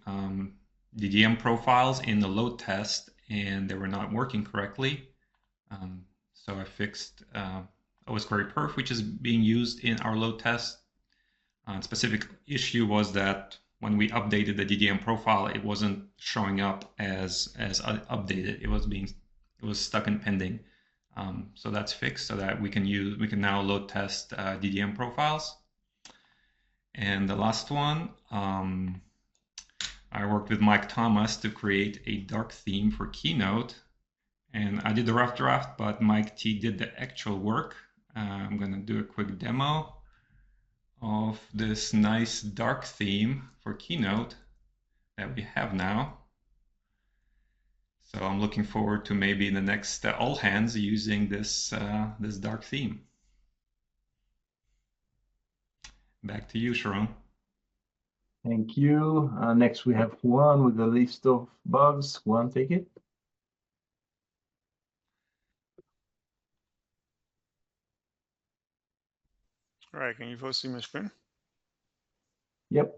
DDM profiles in the load test, and they were not working correctly. So I fixed OS Query Perf, which is being used in our load test. Specific issue was that when we updated the DDM profile, it wasn't showing up as updated. It was stuck in pending. So that's fixed so that we can now load test DDM profiles. And the last one, I worked with Mike Thomas to create a dark theme for Keynote. And I did the rough draft, but Mike T did the actual work. I'm going to do a quick demo of this nice dark theme for Keynote that we have now. So I'm looking forward to maybe in the next all hands using this this dark theme. Back to you, Sharon. Thank you. Next, we have Juan with a list of bugs. Juan, take it. All right, can you folks see my screen? Yep.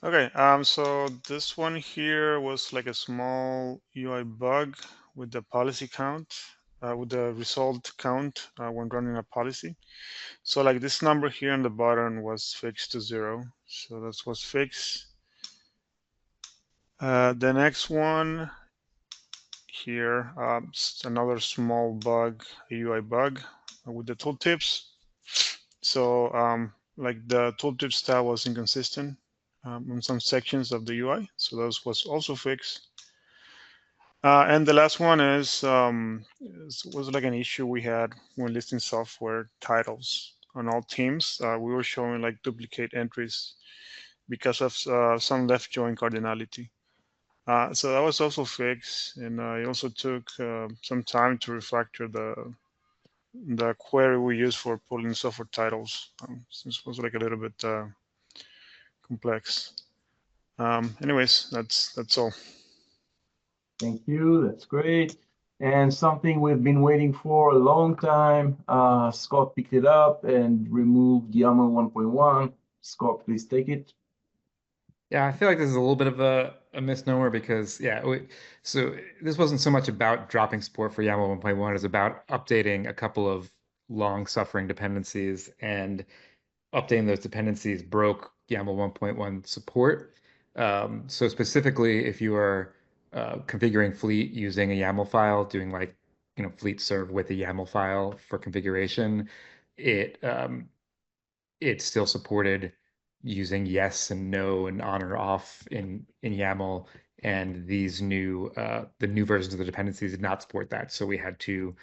Okay, so this one here was like a small UI bug with the policy count, with the result count when running a policy. So like this number here on the bottom was fixed to 0. So that was fixed. The next one here, another small bug, a UI bug with the tooltips. So like the tooltips tab was inconsistent in some sections of the UI. So those was also fixed. And the last one is was like an issue we had when listing software titles on all teams. We were showing like duplicate entries because of some left join cardinality. So that was also fixed, and it also took some time to refactor the query we use for pulling software titles, since it was like a little bit complex. Anyways, that's all. Thank you. That's great. And something we've been waiting for a long time. Scott picked it up and removed YAML 1.1. Scott, please take it. Yeah, I feel like this is a little bit of a misnomer because, yeah, so this wasn't so much about dropping support for YAML 1.1, it's about updating a couple of long-suffering dependencies, and updating those dependencies broke YAML 1.1 support. So specifically, if you are configuring Fleet using a YAML file, doing like, Fleet serve with a YAML file for configuration, it still supported using yes and no and on or off in YAML, and these the new versions of the dependencies did not support that. So we had to,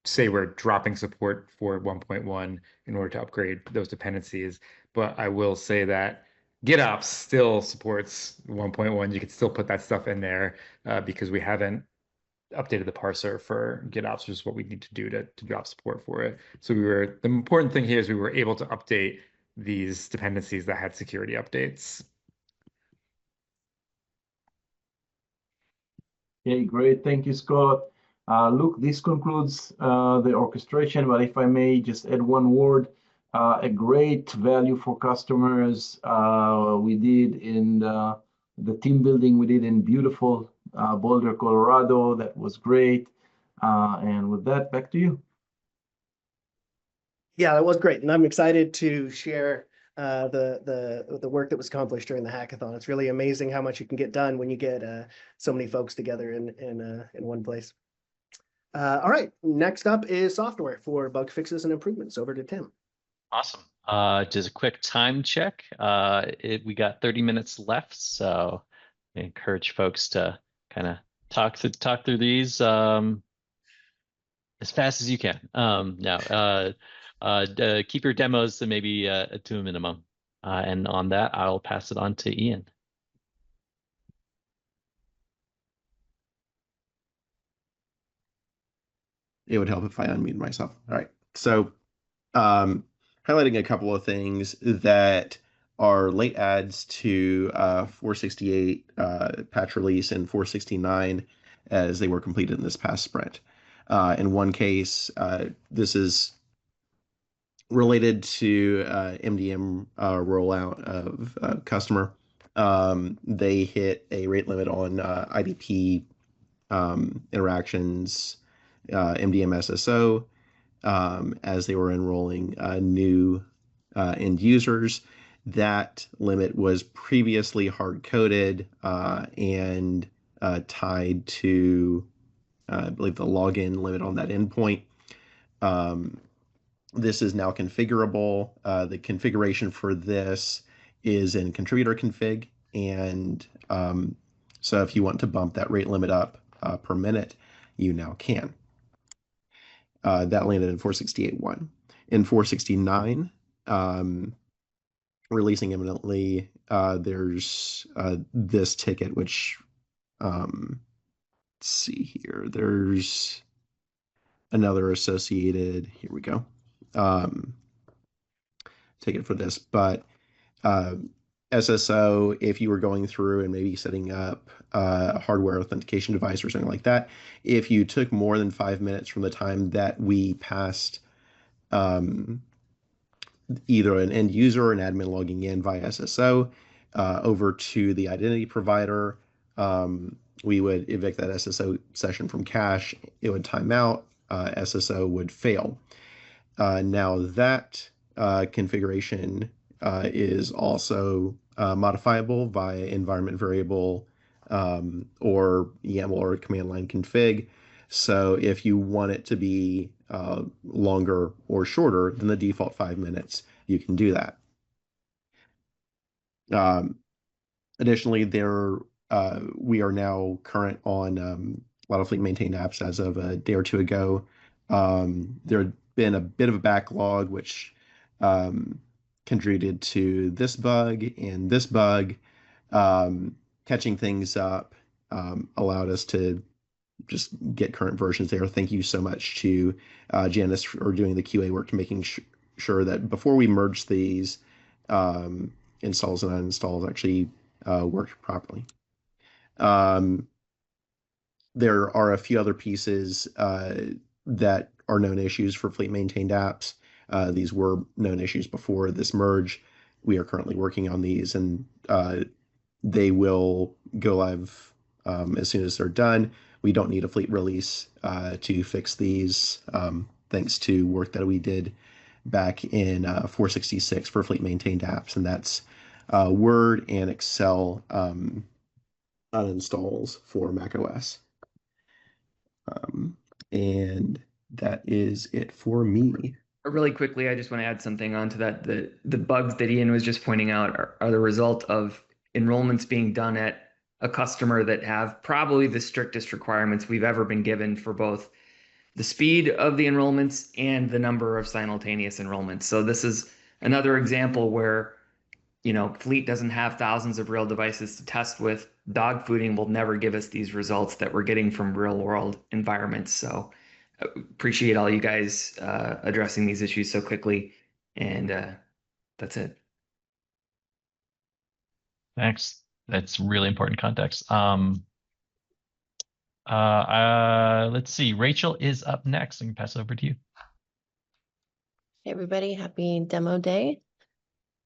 say we're dropping support for 1.1 in order to upgrade those dependencies. But I will say that GitOps still supports 1.1. You can still put that stuff in there because we haven't updated the parser for GitOps, which is what we need to do to drop support for it. So the important thing here is we were able to update these dependencies that had security updates. Okay, great. Thank you, Scott. Look, this concludes the orchestration, but if I may just add one word, a great value for customers we did in the team building we did in beautiful Boulder, Colorado. That was great. And with that, back to you. Yeah, that was great, and I'm excited to share the work that was accomplished during the hackathon. It's really amazing how much you can get done when you get so many folks together in one place. All right, next up is software for bug fixes and improvements. Over to Tim. Awesome. Just a quick time check. We got 30 minutes left, so I encourage folks to kind of talk through these as fast as you can. Keep your demos to maybe to a minimum. And on that, I'll pass it on to Ian. It would help if I unmute myself. All right. So highlighting a couple of things that are late adds to 468 patch release and 469 as they were completed in this past sprint. In one case, this is related to MDM rollout of customer. They hit a rate limit on IDP interactions, MDM SSO, as they were enrolling new end users. That limit was previously hard-coded and tied to, I believe, the login limit on that endpoint. This is now configurable. The configuration for this is in contributor config. And so if you want to bump that rate limit up per minute, you now can. That landed in 468.1. In 469, releasing imminently, there's this ticket, which, let's see here, there's another associated, here we go, ticket for this, but SSO, if you were going through and maybe setting up a hardware authentication device or something like that, if you took more than 5 minutes from the time that we passed either an end user or an admin logging in via SSO over to the identity provider, we would evict that SSO session from cache. It would time out. SSO would fail. Now that configuration is also modifiable via environment variable or YAML or command line config. So if you want it to be longer or shorter than the default 5 minutes, you can do that. Additionally, we are now current on a lot of fleet maintained apps as of a day or two ago. There had been a bit of a backlog, which contributed to this bug, and this bug catching things up allowed us to just get current versions there. Thank you so much to Janice for doing the QA work to making sure that before we merge these installs and uninstalls actually worked properly. There are a few other pieces that are known issues for fleet maintained apps. These were known issues before this merge. We are currently working on these, and they will go live as soon as they're done. We don't need a fleet release to fix these, thanks to work that we did back in 466 for fleet maintained apps, and that's Word and Excel uninstalls for macOS. And that is it for me. Really quickly, I just want to add something onto that. The bugs that Ian was just pointing out are the result of enrollments being done at a customer that have probably the strictest requirements we've ever been given for both the speed of the enrollments and the number of simultaneous enrollments. So this is another example where, Fleet doesn't have thousands of real devices to test with. Dog fooding will never give us these results that we're getting from real world environments. So appreciate all you guys addressing these issues so quickly. And that's it. Thanks. That's really important context. Let's see. Rachel is up next. I can pass it over to you. Hey everybody, happy demo day.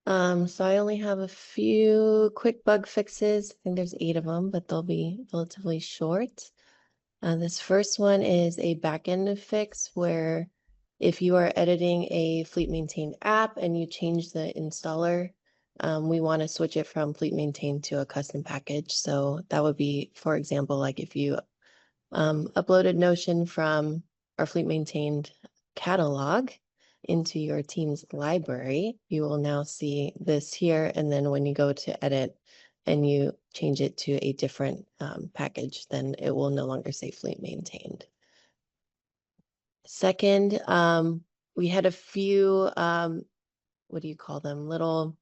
So I only have a few quick bug fixes. I think there's 8 of them, but they'll be relatively short. This first one is a backend fix where if you are editing a fleet maintained app and you change the installer, we want to switch it from fleet maintained to a custom package. So that would be, for example, like if you uploaded Notion from our fleet maintained catalog into your team's library, you will now see this here. And then when you go to edit and you change it to a different package, then it will no longer say fleet maintained. Second, we had a few, what do you call them? Little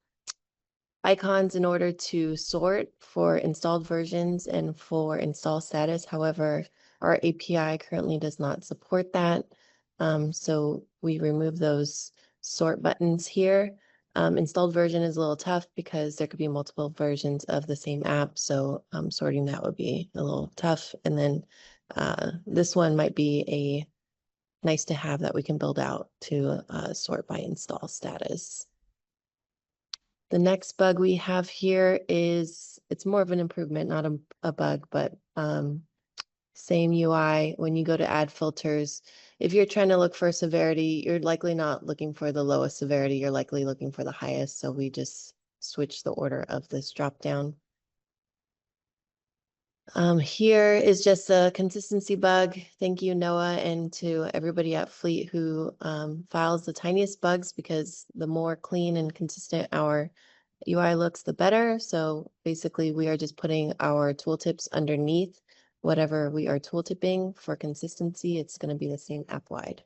icons in order to sort for installed versions and for install status. However, our API currently does not support that. So we remove those sort buttons here. Installed version is a little tough because there could be multiple versions of the same app. So sorting that would be a little tough. And then this one might be a nice to have that we can build out to sort by install status. The next bug we have here is, it's more of an improvement, not a bug, but same UI. When you go to add filters, if you're trying to look for severity, you're likely not looking for the lowest severity, you're likely looking for the highest. So we just switch the order of this drop down. Here is just a consistency bug. Thank you, Noah, and to everybody at Fleet who files the tiniest bugs, because the more clean and consistent our UI looks, the better. So basically, we are just putting our tooltips underneath whatever we are tooltipping for consistency. It's going to be the same app wide.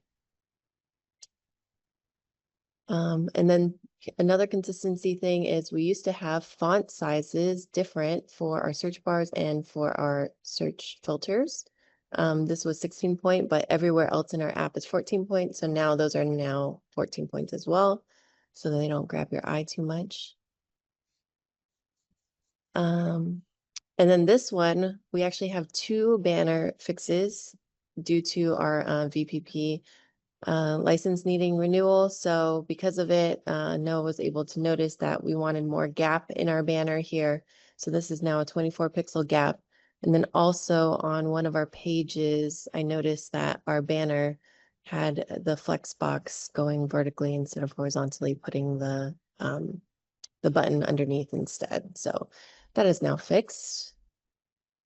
And then another consistency thing is we used to have font sizes different for our search bars and for our search filters. This was 16 point, but everywhere else in our app is 14 point. So now those are now 14 points as well, so that they don't grab your eye too much. And then this one, we actually have 2 banner fixes due to our VPP license needing renewal. So because of it, Noah was able to notice that we wanted more gap in our banner here. So this is now a 24 pixel gap. And then also on one of our pages, I noticed that our banner had the flex box going vertically instead of horizontally, putting the button underneath instead. So that is now fixed.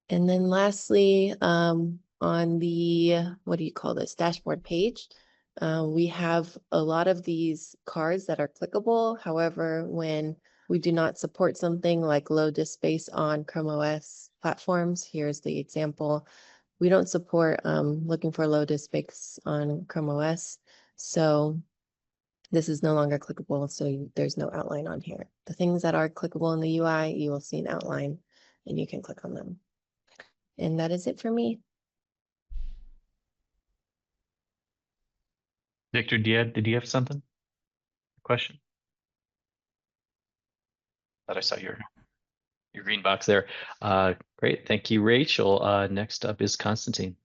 And then lastly, on the, what do you call this, dashboard page, we have a lot of these cards that are clickable. However, when we do not support something like low disk space on Chrome OS platforms, here's the example. We don't support looking for low disk space on Chrome OS. So this is no longer clickable, so there's no outline on here. The things that are clickable in the UI, you will see an outline and you can click on them. And that is it for me. Victor, did you have something? Question? Thought I saw your green box there. Great, thank you, Rachel. Next up is Constantine.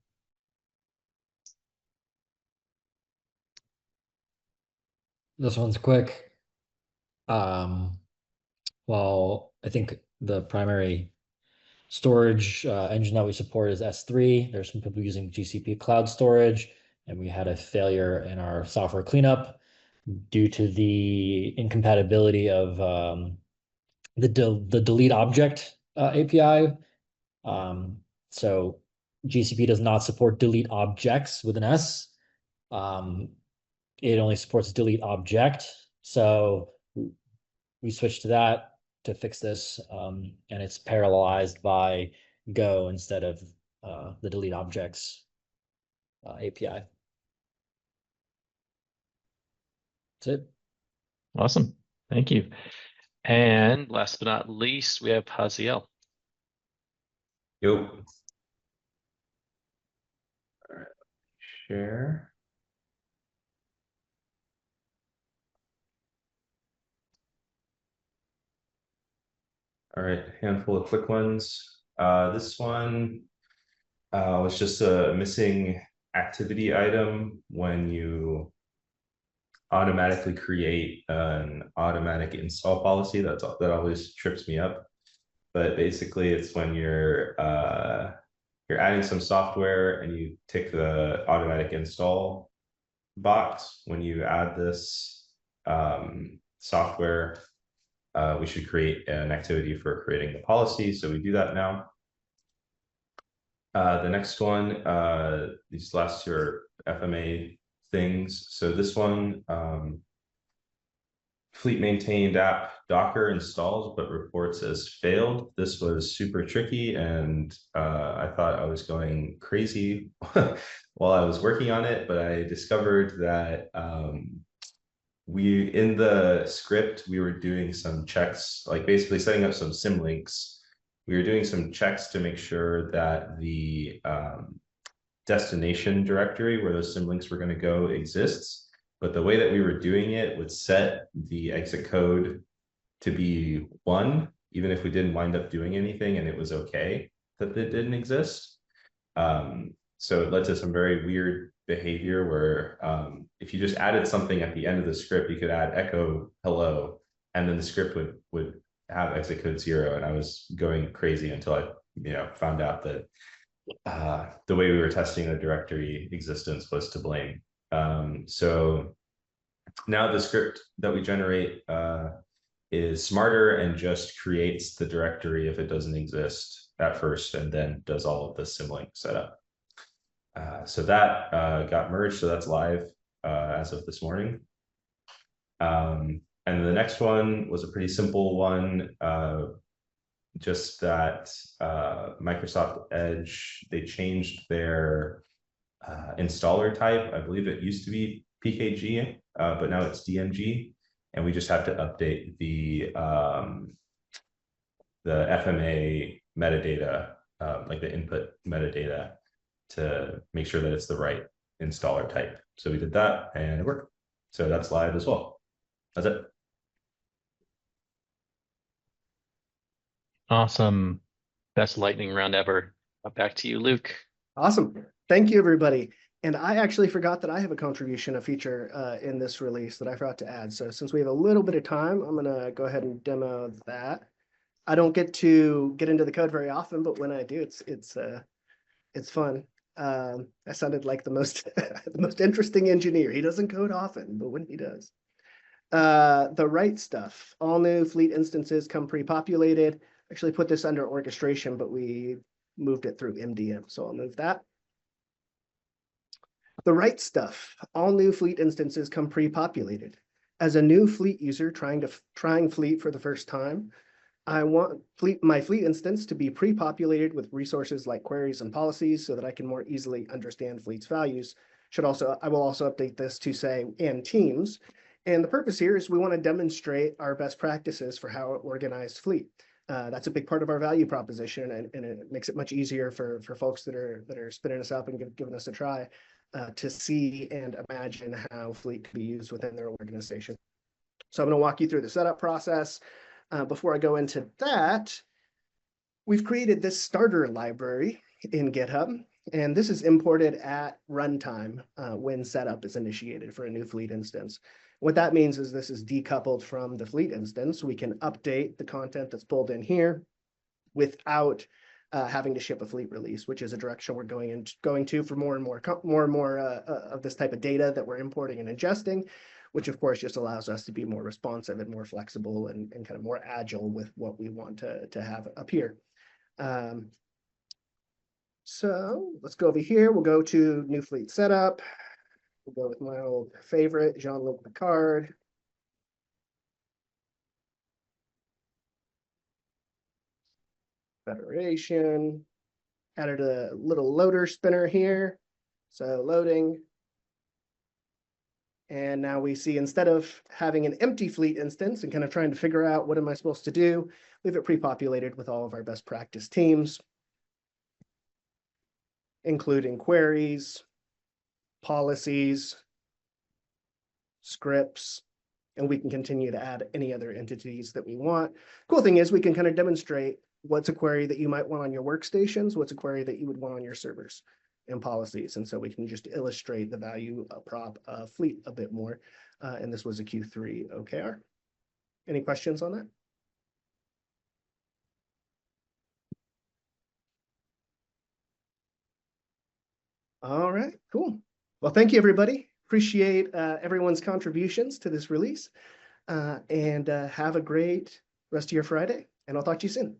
This one's quick. Well, I think the primary storage engine that we support is S3. There's some people using GCP cloud storage, and we had a failure in our software cleanup due to the incompatibility of the delete object API. So GCP does not support delete objects with an S. It only supports delete object. So we switched to that to fix this, and it's parallelized by Go instead of the delete objects API. That's it. Awesome, thank you. And last but not least, we have Haziel. Yo. All right, share. All right, handful of quick ones. This one was just a missing activity item when you automatically create an automatic install policy. That always trips me up. But basically, it's when you're adding some software and you tick the automatic install box. When you add this software, we should create an activity for creating the policy. So we do that now. The next one, these last 2 are FMA things. So this one, Fleet maintained app Docker installs but reports as failed. This was super tricky, and I thought I was going crazy while I was working on it, but I discovered that in the script, we were doing some checks, like basically setting up some symlinks. We were doing some checks to make sure that the destination directory where those symlinks were going to go exists. But the way that we were doing it would set the exit code to be 1, even if we didn't wind up doing anything, and it was okay that it didn't exist. So it led to some very weird behavior where if you just added something at the end of the script, you could add echo hello, and then the script would have exit code 0. And I was going crazy until I found out that the way we were testing the directory existence was to blame. So now the script that we generate is smarter and just creates the directory if it doesn't exist. at first and then does all of the symlink setup. So that got merged, so that's live as of this morning. And the next one was a pretty simple one, just that Microsoft Edge, they changed their installer type. I believe it used to be PKG, but now it's DMG, and we just have to update the FMA metadata, like the input metadata, to make sure that it's the right installer type. So we did that and it worked. So that's live as well. That's it. Awesome. Best lightning round ever. Back to you, Luke. Awesome. Thank you, everybody. And I actually forgot that I have a contribution, a feature in this release that I forgot to add. So since we have a little bit of time, I'm going to go ahead and demo that. I don't get to get into the code very often, but when I do, it's fun. I sounded like the most the most interesting engineer. He doesn't code often, but when he does. The right stuff. All new fleet instances come pre-populated. Actually put this under orchestration, but we moved it through MDM, so I'll move that. The right stuff. All new fleet instances come pre-populated. As a new fleet user trying fleet for the first time, I want my fleet instance to be pre-populated with resources like queries and policies so that I can more easily understand fleet's values. I will also update this to say and teams. And the purpose here is we want to demonstrate our best practices for how to organize fleet. That's a big part of our value proposition, and it makes it much easier for folks that are spinning us up and giving us a try to see and imagine how fleet can be used within their organization. So I'm going to walk you through the setup process. Before I go into that, we've created this starter library in GitHub, and this is imported at runtime when setup is initiated for a new fleet instance. What that means is this is decoupled from the fleet instance. We can update the content that's pulled in here without having to ship a fleet release, which is a direction we're going to for more and more of this type of data that we're importing and ingesting, which of course just allows us to be more responsive and more flexible and kind of more agile with what we want to have up here. So let's go over here. We'll go to new fleet setup. We'll go with my old favorite, Jean-Luc Picard. Federation. Added a little loader spinner here. So loading. And now we see, instead of having an empty fleet instance and kind of trying to figure out what am I supposed to do, we have it pre-populated with all of our best practice teams, including queries, policies, scripts, and we can continue to add any other entities that we want. Cool thing is we can kind of demonstrate what's a query that you might want on your workstations, what's a query that you would want on your servers and policies. And so we can just illustrate the value prop of fleet a bit more. And this was a Q3 OKR. Any questions on that? All right, cool. Well, thank you, everybody. Appreciate everyone's contributions to this release, and have a great rest of your Friday, and I'll talk to you soon.